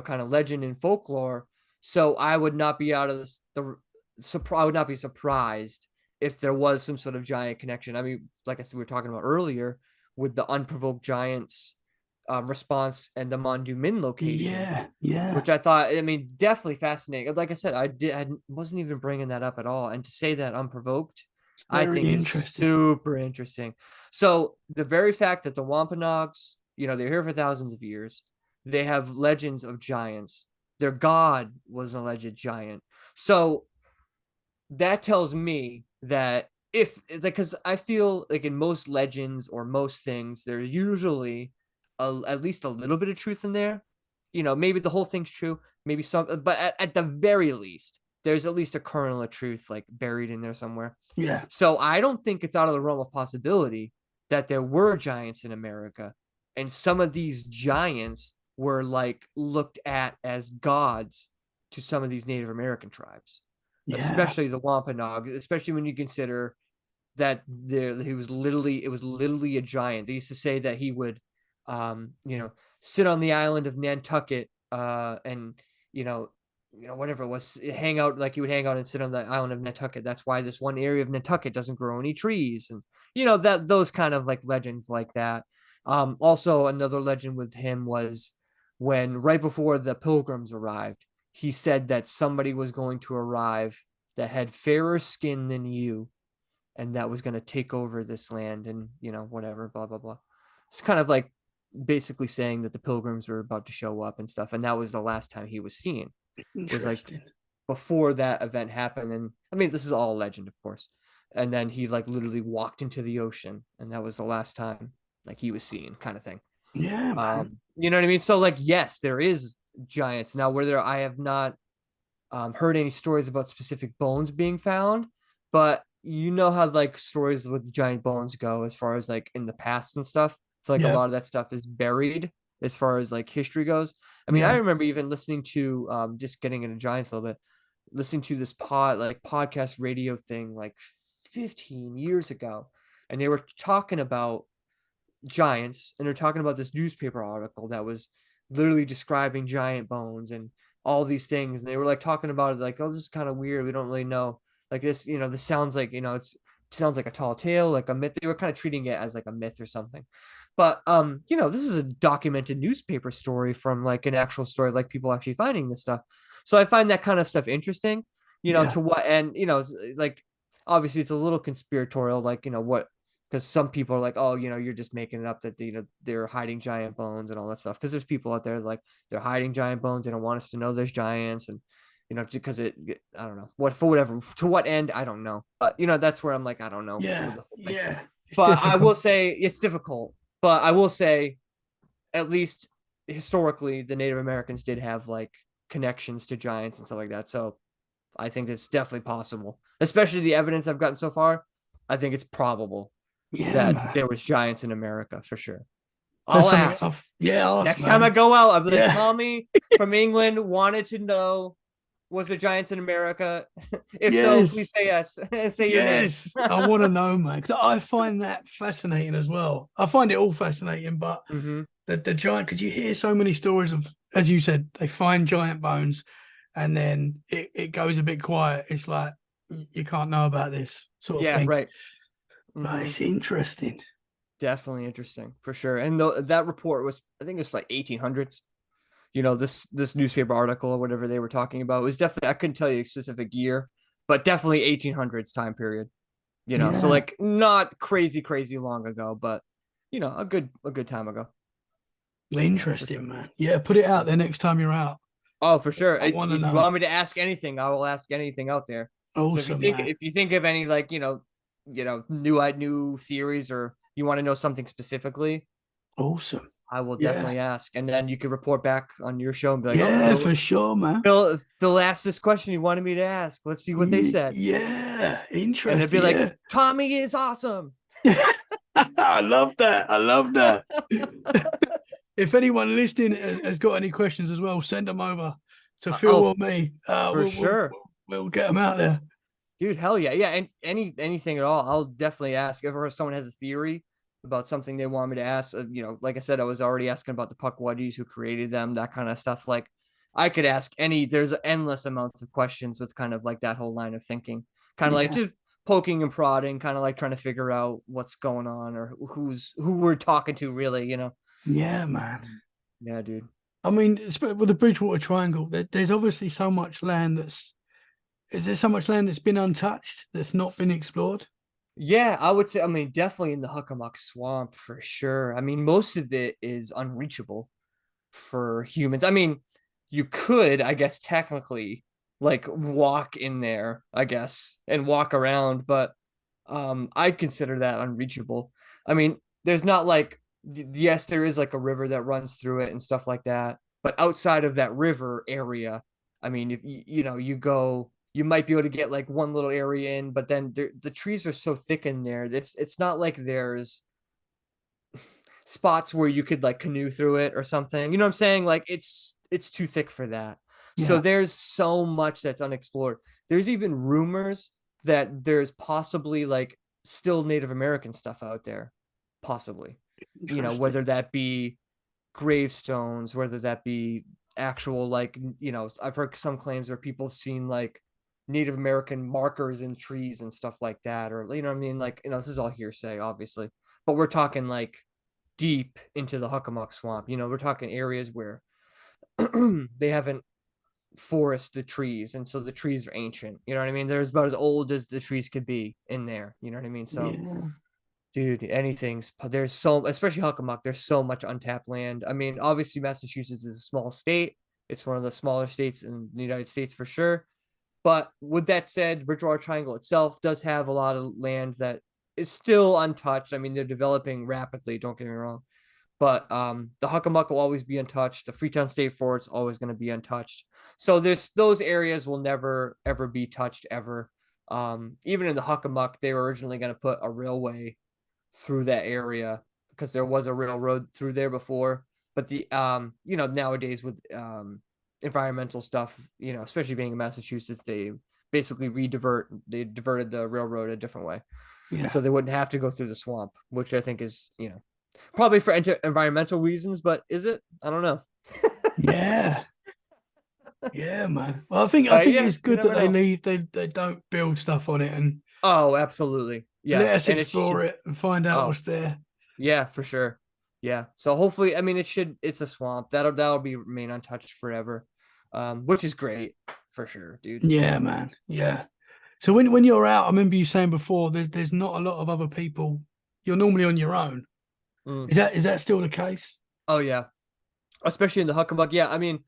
kind of legend and folklore. So I would not be out of I would not be surprised if there was some sort of giant connection. I mean, like I said, we were talking about earlier with the unprovoked giants response and the Mondu Min location, Yeah, yeah, which I thought, I mean, definitely fascinating. Like I said, I wasn't even bringing that up at all. And to say that unprovoked, it's I very think is interesting. super interesting. So the very fact that the Wampanoags, they're here for thousands of years, they have legends of giants. Their god was an alleged giant. So that tells me that if, because I feel like in most legends or most things, there's usually at least a little bit of truth in there. Maybe the whole thing's true, maybe some, but at the very least, there's at least a kernel of truth like buried in there somewhere. Yeah, So I don't think it's out of the realm of possibility that there were giants in America, and some of these giants were like looked at as gods to some of these Native American tribes, yeah, especially the Wampanoag, especially when you consider that it was literally a giant. They used to say that he would, sit on the island of Nantucket, and you know, whatever it was, hang out like you would hang out and sit on the island of Nantucket. That's why this one area of Nantucket doesn't grow any trees, and that those kind of like legends like that. Also, another legend with him was when right before the Pilgrims arrived, he said that somebody was going to arrive that had fairer skin than you, and that was going to take over this land, and whatever, blah blah blah. It's kind of like basically saying that the Pilgrims were about to show up and stuff, and that was the last time he was seen, was like interesting. before that event happened. And I mean, this is all legend, of course. And then he like literally walked into the ocean, and that was the last time like he was seen, kind of thing. Yeah, man. You know what I mean? So like, yes, there is giants now. Where there, I have not heard any stories about specific bones being found, but you know how like stories with giant bones go as far as like in the past and stuff. I feel like a Yeah, lot of that stuff is buried as far as like history goes. I mean, I yeah, remember even listening to just getting into giants a little bit, listening to this podcast radio thing like 15 years ago, and they were talking about giants, and they're talking about this newspaper article that was literally describing giant bones and all these things, and they were like talking about it like, oh, this is kind of weird, we don't really know, like this, this sounds like, it sounds like a tall tale, like a myth. They were kind of treating it as like a myth or something, but this is a documented newspaper story from like an actual story, like people actually finding this stuff. So I find that kind of stuff interesting, yeah, to what, and like obviously it's a little conspiratorial, like what, because some people are like, oh, you're just making it up that they're hiding giant bones and all that stuff. Because there's people out there like they're hiding giant bones. They don't want us to know there's giants, and because I don't know what, for whatever, to what end, I don't know. But that's where I'm like, I don't know with yeah, the whole thing. yeah. It's But I will difficult. say it's difficult. But I will say, at least historically, the Native Americans did have like connections to giants and stuff like that. So I think it's definitely possible, especially the evidence I've gotten so far. I think it's probable Yeah, that man. there was giants in America for sure. That's I'll something ask I've, yeah, ask, next time I man. go out. I'll be like, Yeah. Tommy from England wanted to know, was there giants in America? If so, please Yes. say yes and say your name. Yes. I want to know, man. Because I find that fascinating as well. I find it all fascinating, but Mm-hmm. the giant, because you hear so many stories of, as you said, they find giant bones and then it goes a bit quiet. It's like, you can't know about this sort of Yeah, thing. right. But Mm-hmm. it's interesting. Definitely interesting for sure. And that report was, I think it was like 1800s. This newspaper article or whatever they were talking about was definitely, I couldn't tell you a specific year, but definitely 1800s time period. So Yeah. like not crazy long ago, but a good time ago. Yeah, for sure. Interesting, man. Yeah, put it out there next time you're out. Oh, for sure. I want to If you know. want me to ask anything, I will ask anything out there. So if you Awesome, think man. if you think of any like new theories, or you want to know something specifically, Awesome. I will Yeah. definitely ask, and then you could report back on your show and be like, "Oh, Yeah, for sure, man. Phil asked this question he wanted me to ask. Let's see what they said." Yeah. And it'd be Interesting. like, Yeah. "Tommy is awesome." I love that. I love that. If anyone listening has got any questions as well, send them over to Phil Oh, or me. for sure. We'll get them out there. Dude, hell yeah. Yeah, and anything at all, I'll definitely ask. If someone has a theory about something they want me to ask, like I said, I was already asking about the Pukwudgies, who created them, that kind of stuff. Like, I could ask there's endless amounts of questions with kind of like that whole line of thinking, kind of like Yeah. just poking and prodding, kind of like trying to figure out what's going on, or who we're talking to, really. Yeah, man. Yeah, dude. I mean, with the Bridgewater Triangle, there's obviously so much land is there so much land that's been untouched, that's not been explored? Yeah, I would say, I mean, definitely in the Huckamuck Swamp for sure. I mean, most of it is unreachable for humans. I mean, you could, I guess, technically like walk in there, I guess, and walk around, but I'd consider that unreachable. I mean, there's not like yes, there is like a river that runs through it and stuff like that, but outside of that river area, I mean, if you go, you might be able to get like one little area in, but then the trees are so thick in there. It's not like there's spots where you could like canoe through it or something. You know what I'm saying? Like it's too thick for that. So Yeah. there's so much that's unexplored. There's even rumors that there's possibly like still Native American stuff out there, possibly. Interesting. Whether that be gravestones, whether that be actual like, I've heard some claims where people have seen like Native American markers in trees and stuff like that, or you know what I mean? Like, this is all hearsay, obviously, but we're talking like deep into the Huckamuck Swamp. We're talking areas where they haven't forested the trees, and so the trees are ancient. You know what I mean? They're about as old as the trees could be in there. You know what I mean? So, Yeah. dude, there's so, especially Huckamuck, there's so much untapped land. I mean, obviously, Massachusetts is a small state. It's one of the smaller states in the United States for sure. But with that said, Bridgewater Triangle itself does have a lot of land that is still untouched. I mean, they're developing rapidly, don't get me wrong. But the Huckamuck will always be untouched. The Freetown State Fort's always going to be untouched. So those areas will never ever be touched ever. Even in the Huckamuck, they were originally going to put a railway through that area because there was a railroad through there before. But nowadays with environmental stuff, especially being in Massachusetts, they basically they diverted the railroad a different way. Yeah. So they wouldn't have to go through the swamp, which I think is, probably for environmental reasons, but is it? I don't know. Yeah. Yeah, man. Well, I think Yeah, it's you good that never they know. leave. They don't build stuff on it and Oh, absolutely. Yeah. let us And explore it and find out oh, what's there. yeah, for sure. Yeah. So hopefully, I mean, it's a swamp. That'll be remain untouched forever. Which is great for sure, dude. Yeah, man. Yeah. So when you're out, I remember you saying before there's not a lot of other people. You're normally on your own. Mm. Is that still the case? Oh yeah. Especially in the Huckabuck. Yeah. I mean,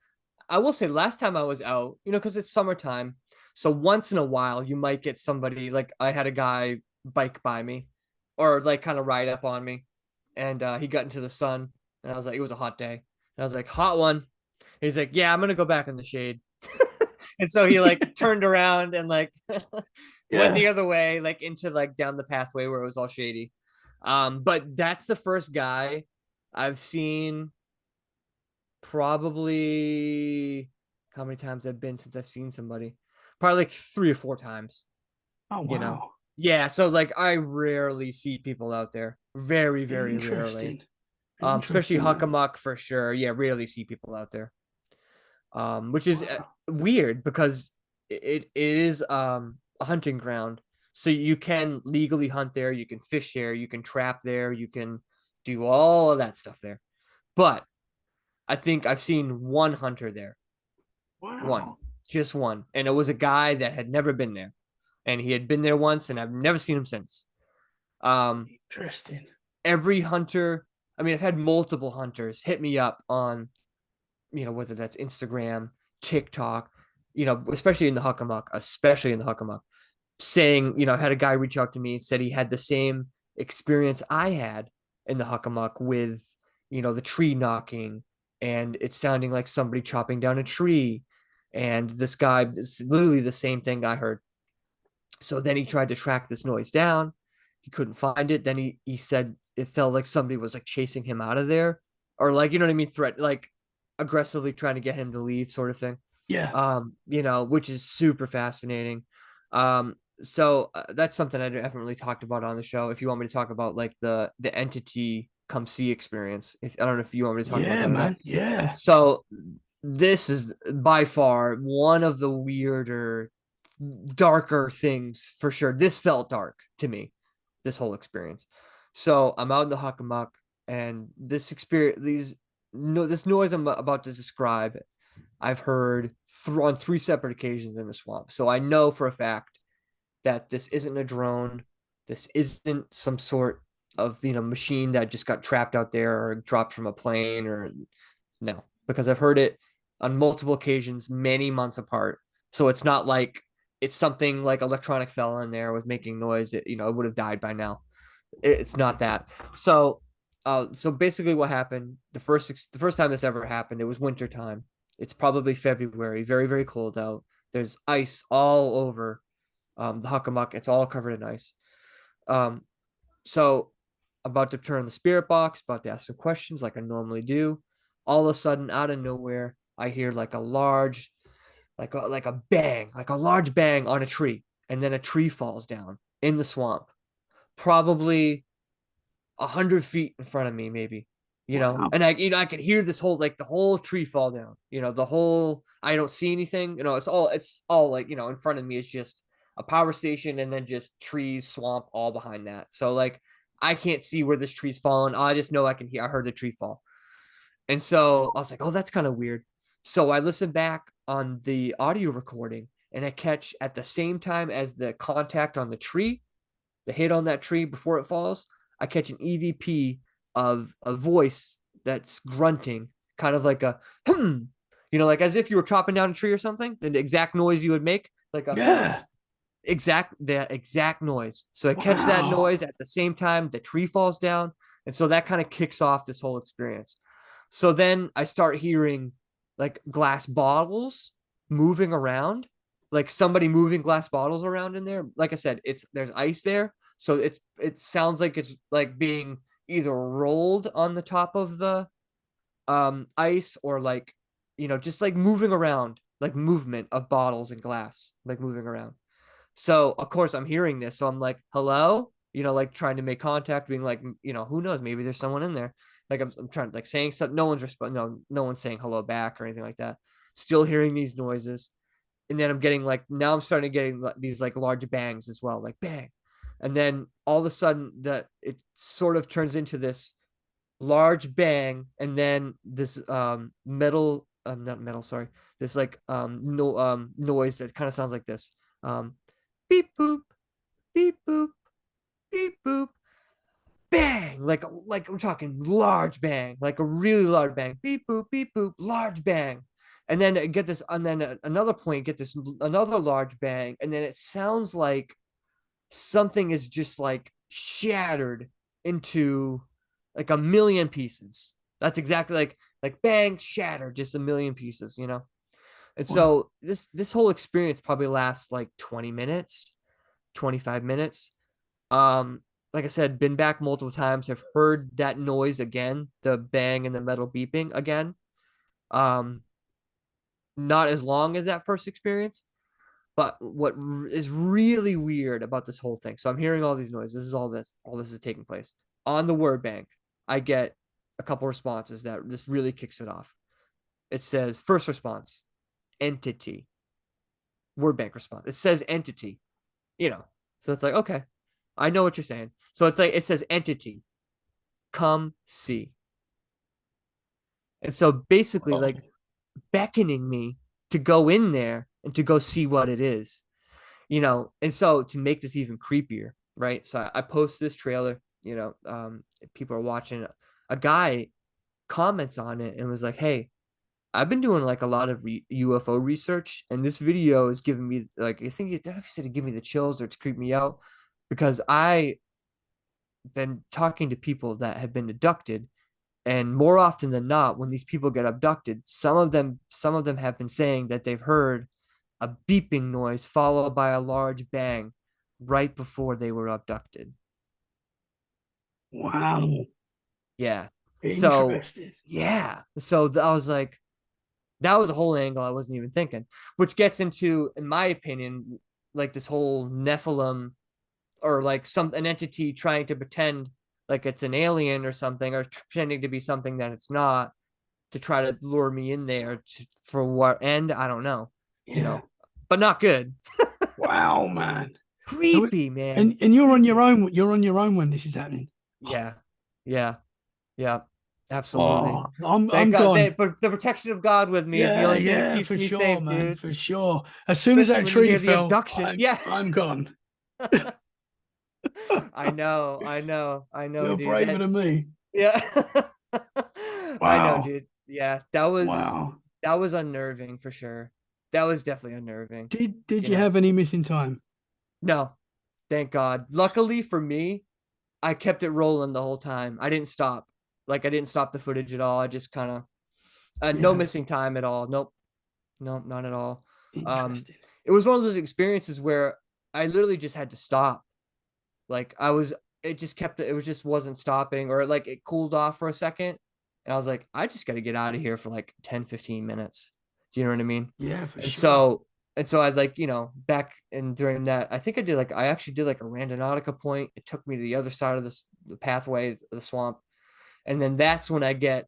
I will say last time I was out, because it's summertime. So once in a while, you might get somebody like I had a guy bike by me, or like kind of ride up on me. And he got into the sun, and I was like, it was a hot day. And I was like, hot one. And he's like, yeah, I'm gonna go back in the shade. And so he like turned around and like went the Yeah. other way, like into like down the pathway where it was all shady. But that's the first guy I've seen probably how many times I've been since I've seen somebody? Probably like 3 or 4 times, Oh you know. wow. Yeah, so like I rarely see people out there. Very, very rarely. Interesting. Especially Interesting, man. Huckamuck for sure. Yeah, rarely see people out there. Which is Wow. weird because it is a hunting ground. So you can legally hunt there, you can fish there, you can trap there, you can do all of that stuff there. But I think I've seen one hunter there. One. Wow. Just one. And it was a guy that had never been there. And he had been there once and I've never seen him since. Um Interesting. every hunter, I mean, I've had multiple hunters hit me up on, whether that's Instagram, TikTok, especially in the Huckamuck, saying, I had a guy reach out to me and said he had the same experience I had in the Huckamuck with, the tree knocking and it sounding like somebody chopping down a tree. And this guy is literally the same thing I heard. So then he tried to track this noise down. He couldn't find it. Then he said it felt like somebody was like chasing him out of there, or like, you know what I mean, threat, like aggressively trying to get him to leave, sort of thing. Yeah. Which is super fascinating. So that's something I haven't really talked about on the show. If you want me to talk about like the entity come see experience, if I don't know if you want me to talk about Yeah, that or not. man. Yeah. So this is by far one of the weirder, darker things for sure. This felt dark to me, this whole experience. So I'm out in the Huckamuck, and this experience, this noise I'm about to describe, I've heard on 3 separate occasions in the swamp. So I know for a fact that this isn't a drone. This isn't some sort of machine that just got trapped out there or dropped from a plane, or no, because I've heard it on multiple occasions, many months apart. So it's not like it's something like electronic fell in there was making noise. It would have died by now. It's not that. So basically, what happened the first time this ever happened, it was winter time. It's probably February, very very cold out. There's ice all over the Huckamuck. It's all covered in ice. Um, so about to turn the spirit box, about to ask some questions like I normally do. All of a sudden, out of nowhere, I hear like a large, like a bang, like a large bang on a tree, and then a tree falls down in the swamp, probably 100 feet in front of me, maybe. Wow. And I could hear this whole like the whole tree fall down. The whole I don't see anything. It's all like in front of me. It's just a power station, and then just trees, swamp, all behind that. So like I can't see where this tree's falling. I just know I can hear. I heard the tree fall. And so I was like, oh, that's kind of weird. So I listened back on the audio recording, and I catch at the same time as the contact on the tree, the hit on that tree before it falls, I catch an EVP of a voice that's grunting, kind of like a like as if you were chopping down a tree or something, the exact noise you would make, like a Yeah. exact noise. So I catch that Wow. noise at the same time the tree falls down. And so that kind of kicks off this whole experience. So then I start hearing like glass bottles moving around, like somebody moving glass bottles around in there. Like I said, there's ice there. So it sounds like it's like being either rolled on the top of the ice, or like just like moving around, like movement of bottles and glass, like moving around. So of course I'm hearing this. So I'm like, hello, like trying to make contact, being like, who knows? Maybe there's someone in there. Like I'm trying like saying something. No one's responding. No one's saying hello back or anything like that. Still hearing these noises. And then I'm getting like, now I'm starting to getting these like large bangs as well, like bang. And then all of a sudden it sort of turns into this large bang. And then this metal, not metal, sorry. This like no noise that kind of sounds like this. Um, beep boop, beep boop, beep boop, bang, like I'm talking large bang, like a really large bang, beep boop, large bang. And then get this, and then at another point get this another large bang, and then it sounds like something is just like shattered into like a million pieces. That's exactly like bang, shattered, just a million pieces, you know? And Wow. so this whole experience probably lasts like 20 minutes, 25 minutes. Like I said, been back multiple times, have heard that noise again, the bang and the metal beeping again. Um, not as long as that first experience, but what is really weird about this whole thing. So I'm hearing all these noises. This is all this is taking place on the word bank. I get a couple responses that this really kicks it off. It says first response, entity. Word bank response. It says entity, you know. So it's like, okay, I know what you're saying. So it's like it says entity, come see. And so basically, Oh, like beckoning me to go in there and to go see what it is, you know. And so to make this even creepier, right? So I post this trailer, you know, people are watching. A guy comments on it and was like, "Hey, I've been doing like a lot of UFO research, and this video is giving me like I think it said to give me the chills or to creep me out because I been talking to people that have been abducted, and more often than not when these people get abducted, some of them have been saying that they've heard a beeping noise followed by a large bang right before they were abducted." wow. Yeah. So Interesting. yeah, so I was like, that was a whole angle I wasn't even thinking, which gets into, in my opinion, like this whole Nephilim, or like an entity trying to pretend like it's an alien or something, or pretending to be something that it's not, to try to lure me in there for what end, I don't know, you Yeah. know, but not good. Wow, man. So Creepy, man. and you're on your Creepy. own. You're on your own when this is happening. Yeah. Yeah. Yeah. Absolutely. Oh, Thank I'm God. gone. But the protection of God with me is the Yeah, only thing that yeah, keeps for me sure, safe, man, dude. for sure. As soon as Especially that when you tree hear the fell, abduction. Yeah. I'm gone. I know. I know. I know, You're dude. braver That, than me. yeah. I know, Wow, dude. Yeah. That was unnerving for sure. That was definitely unnerving, Did you you know. have any missing time? No, thank God. Luckily for me, I kept it rolling the whole time. I didn't stop. Like I didn't stop the footage at all. I just kind of no Yeah, missing time at all. Nope. Nope, not at all. Um, interesting. it was one of those experiences where I literally just had to stop. Like it just kept, it was just wasn't stopping, or like it cooled off for a second. And I was like, I just got to get out of here for like 10, 15 minutes. Do you know what I mean? Yeah, for And sure. so, and so I like, you know, back and during that, I think I actually did like a Randonautica point. It took me to the other side of the pathway, the swamp. And then that's when I kind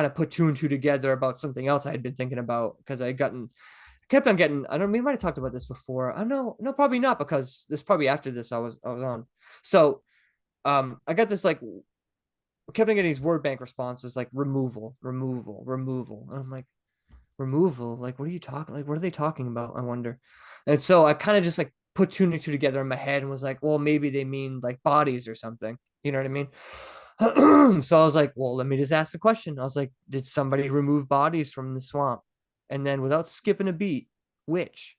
of put two and two together about something else I had been thinking about, because kept on getting, I don't know, we might have talked about this before. I don't know, no, probably not, because this probably after this I was on. So I got this like, kept on getting these word bank responses like removal, removal, removal. And I'm like, removal? Like, what are you talking? Like, what are they talking about? I wonder. And so I kind of just like put two and two together in my head and was like, well, maybe they mean like bodies or something. You know what I mean? So I was like, well, let me just ask the question. I was like, did somebody remove bodies from the swamp? And then without skipping a beat, which?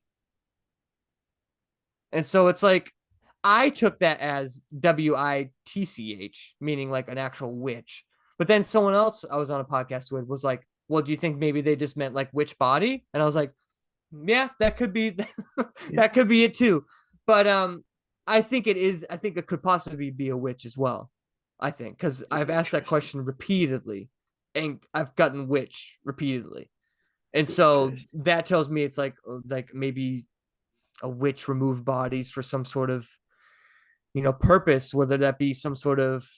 And so it's like, I took that as WITCH, meaning like an actual witch. But then someone else I was on a podcast with was like, well, do you think maybe they just meant like witch body? And I was like, yeah, that could be Yeah, that could be it too. But I think it is, I think it could possibly be a witch as well. I think, because I've asked that interesting. question repeatedly and I've gotten witch repeatedly. And so Interesting. that tells me it's like maybe a witch removed bodies for some sort of, you know, purpose, whether that be some sort of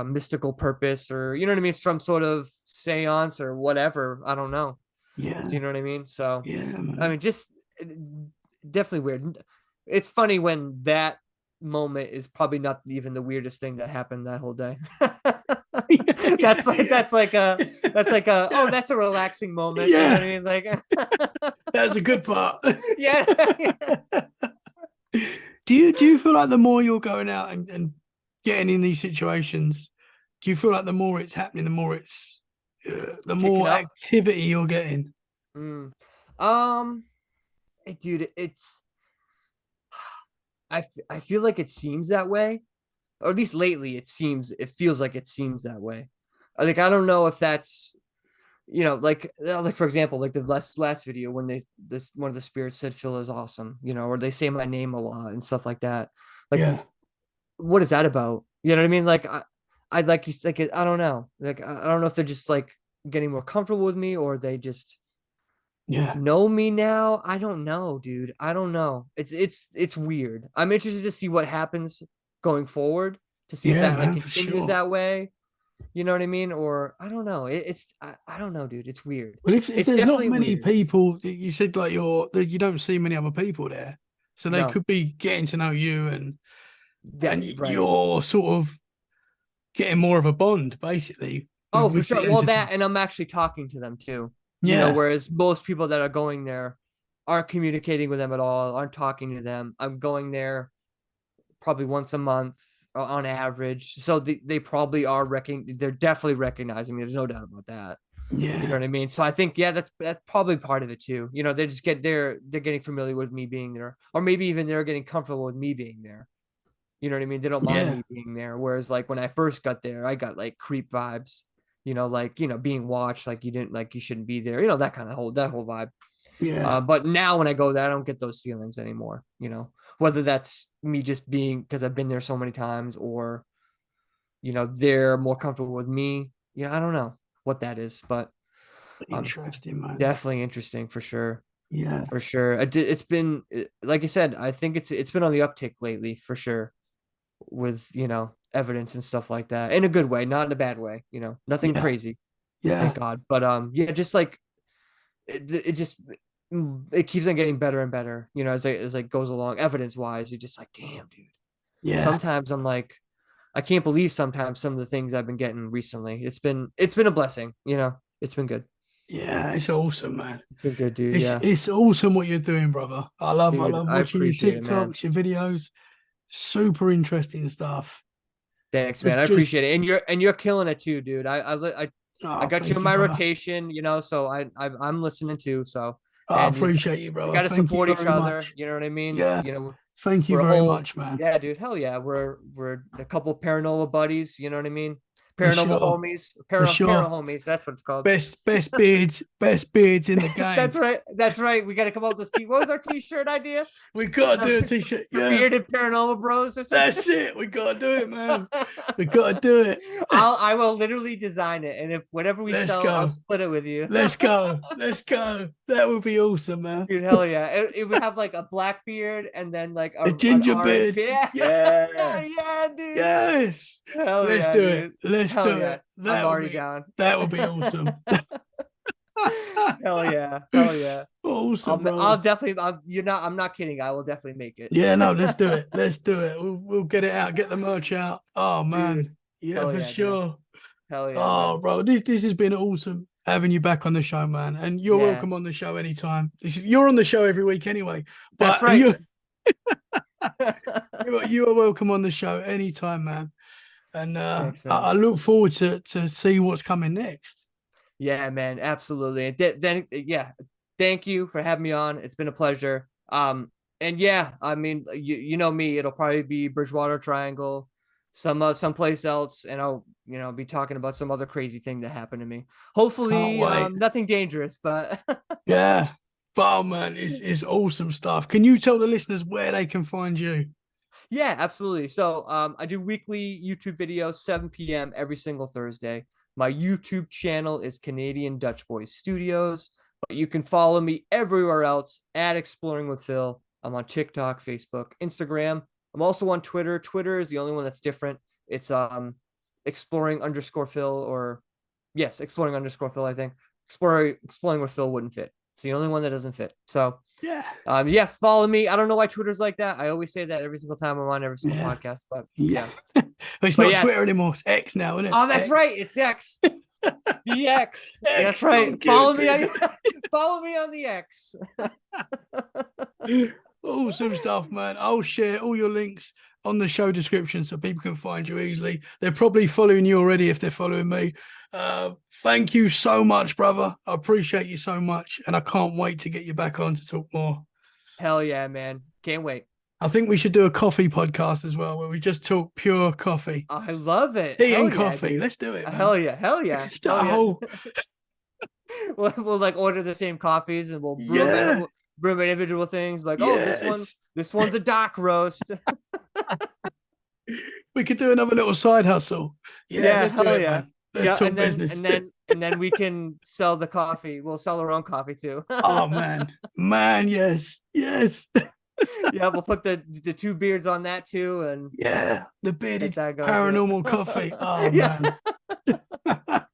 mystical purpose, or you know what I mean, some sort of seance or whatever. I don't know. Do Yeah, you know what I mean? So yeah, I man. mean, just definitely weird. It's funny when that moment is probably not even the weirdest thing that happened that whole day. Yeah, yeah, that's like yeah. that's like a that's like a oh, Yeah, that's a relaxing moment. You know what yeah. I mean? Like That's a good part. yeah. Do you feel like the more you're going out and getting in these situations, do you feel like the more it's happening, the Kicking more up. activity you're getting? Mm. Um, dude, it's I feel like it seems that way, or at least lately it feels like it seems that way. Like I don't know if that's like for example, like the last video when this one of the spirits said Phil is awesome, or they say my name a lot and stuff like that. Like, Yeah. what is that about? You know what I mean? Like I like you like I don't know. Like I don't know if they're just like getting more comfortable with me or they just Yeah. know me now. I don't know, dude. I don't know. It's weird. I'm interested to see what happens going forward to see if Yeah, that like man, for continues sure. that way. You know what I mean? Or I don't know. I don't know, dude. It's weird. But if It's there's not definitely many weird. people, you said like that you don't see many other people there, so they No, could be getting to know you, and that right. you're sort of getting more of a bond basically Oh, for with sure. the Well, entity. that and I'm actually talking to them too. Yeah, Whereas most people that are going there aren't communicating with them at all, aren't talking to them. I'm going there probably once a month on average. So they probably are they're definitely recognizing me. There's no doubt about that. You know yeah, what I mean? So I think yeah, that's probably part of it too. They just they're getting familiar with me being there, or maybe even they're getting comfortable with me being there. You know what I mean? They don't mind yeah, me being there. Whereas like when I first got there, I got like creep vibes. Like being watched, like you didn't like you shouldn't be there. That kind of whole vibe. yeah, But now when I go there, I don't get those feelings anymore. Whether that's me just being because I've been there so many times, or they're more comfortable with me. I don't know what that is, but um, interesting, man. definitely interesting for sure. Yeah, For sure. It's been like I said, I think it's been on the uptick lately for sure with, evidence and stuff like that in a good way, not in a bad way, nothing yeah, crazy, thank yeah. God. But yeah, just like it just it keeps on getting better and better, as it goes along, evidence wise. You're just like, damn, dude. Yeah, Sometimes I'm like, I can't believe sometimes some of the things I've been getting recently. It's been a blessing, it's been good. yeah, it's awesome, man. It's been good, dude. It's Yeah. it's awesome what you're doing, brother. I Dude, love I watching your appreciate it, man. TikToks, your videos. Super interesting stuff. Thanks, man. Just I just appreciate it. And you're killing it too, dude. I oh, got you in thank you, my brother. rotation, so I'm listening too. So, I and appreciate you, we brother. got to Thank you support each very other. much. You know what I mean? Yeah, thank you We're a very whole, much, man. yeah, dude. Hell yeah. We're a couple paranormal buddies. You know what I mean? For Paranormal sure. homies, For para sure. homies. That's what it's called. Best beards in the game. That's right. That's right. We got to come up with this What was our t-shirt idea? We gotta do a The, t-shirt. the Yeah, bearded paranormal bros or something. that's it. We gotta do it, man. We gotta do it. I will literally design it, and if whatever we Let's sell, I'll go. split it with you. Let's go. Let's go. That would be awesome, man. Dude, hell yeah! It would have like a black beard and then like A an ginger orange beard. beard. Yeah. Yeah, dude. Yes. Hell Let's yeah, do it. dude. Let's Hell do yeah. it. I'm already down. That would be awesome. Hell yeah. Hell yeah. Awesome, I'll brother. definitely. I'm not kidding. I will definitely make it, Yeah, no, let's do it. Let's do it. We'll get it out, get the merch out. Oh dude. man. Yeah, Hell for yeah, man. sure. Hell yeah, Oh, man. bro, this has been awesome having you back on the show, man. And you're Yeah, welcome on the show anytime. You're on the show every week anyway, that's but right. you are welcome on the show anytime, man. And Thanks, man. I look forward to see what's coming next. Yeah, man, absolutely. And then yeah, thank you for having me on. It's been a pleasure. And yeah, I mean, you know me, it'll probably be Bridgewater Triangle, someplace else, and I'll be talking about some other crazy thing that happened to me. Can't Hopefully, wait. nothing dangerous, but Yeah. But oh, man, it's awesome stuff. Can you tell the listeners where they can find you? yeah, absolutely. So I do weekly YouTube videos, 7 p.m. every single Thursday. My YouTube channel is Canadian Dutch Boys Studios, but you can follow me everywhere else at Exploring with Phill. I'm on TikTok, Facebook, Instagram. I'm also on Twitter. Twitter is the only one that's different. It's exploring_Phill, or yes, exploring_Phill, I think. Exploring with Phill wouldn't fit. It's the only one that doesn't fit. So Yeah. yeah, follow me. I don't know why Twitter's like that. I always say that every single time I'm on every single Yeah. podcast, but Yeah. yeah. It's But not yeah. Twitter anymore. It's X now, isn't it? Oh, that's X. right. It's X. The X. That's X, right. don't give it to Follow me on the X. you. Awesome stuff, man. I'll share all your links on the show description so people can find you easily. They're probably following you already if they're following me. Thank you so much, brother. I appreciate you so much, and I can't wait to get you back on to talk more. Hell yeah, man. Can't wait. I think we should do a coffee podcast as well, where we just talk pure coffee, I love it. tea Hell and yeah, coffee. dude. Let's do it, man. Hell yeah. Hell We yeah. can start a Hell whole. yeah. We'll like order the same coffees and we'll Yeah. brew individual things. Like, oh, Yes. this one's a dark roast. We could do another little side hustle. Yeah, let's do hell it, yeah. man. Let's talk and then business. and then we can sell the coffee. We'll sell our own coffee too. Oh man, yes, yes. Yeah, we'll put the two beards on that too, and Yeah, the bearded that going, paranormal coffee. Oh yeah. man.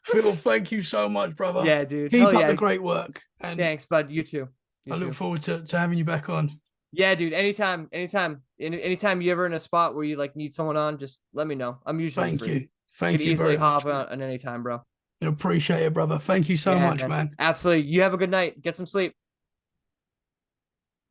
Phil, thank you so much, brother. Yeah, dude. Keep Hell up yeah. the great work. And Thanks, bud. You too. I look forward to having you back on. Yeah, dude. Anytime you ever in a spot where you like need someone on, just let me know. I'm usually Thank free. you. Thank You you. can easily Very hop much, on any time, bro. I appreciate it, brother. Thank you so much, man. Absolutely. You have a good night. Get some sleep.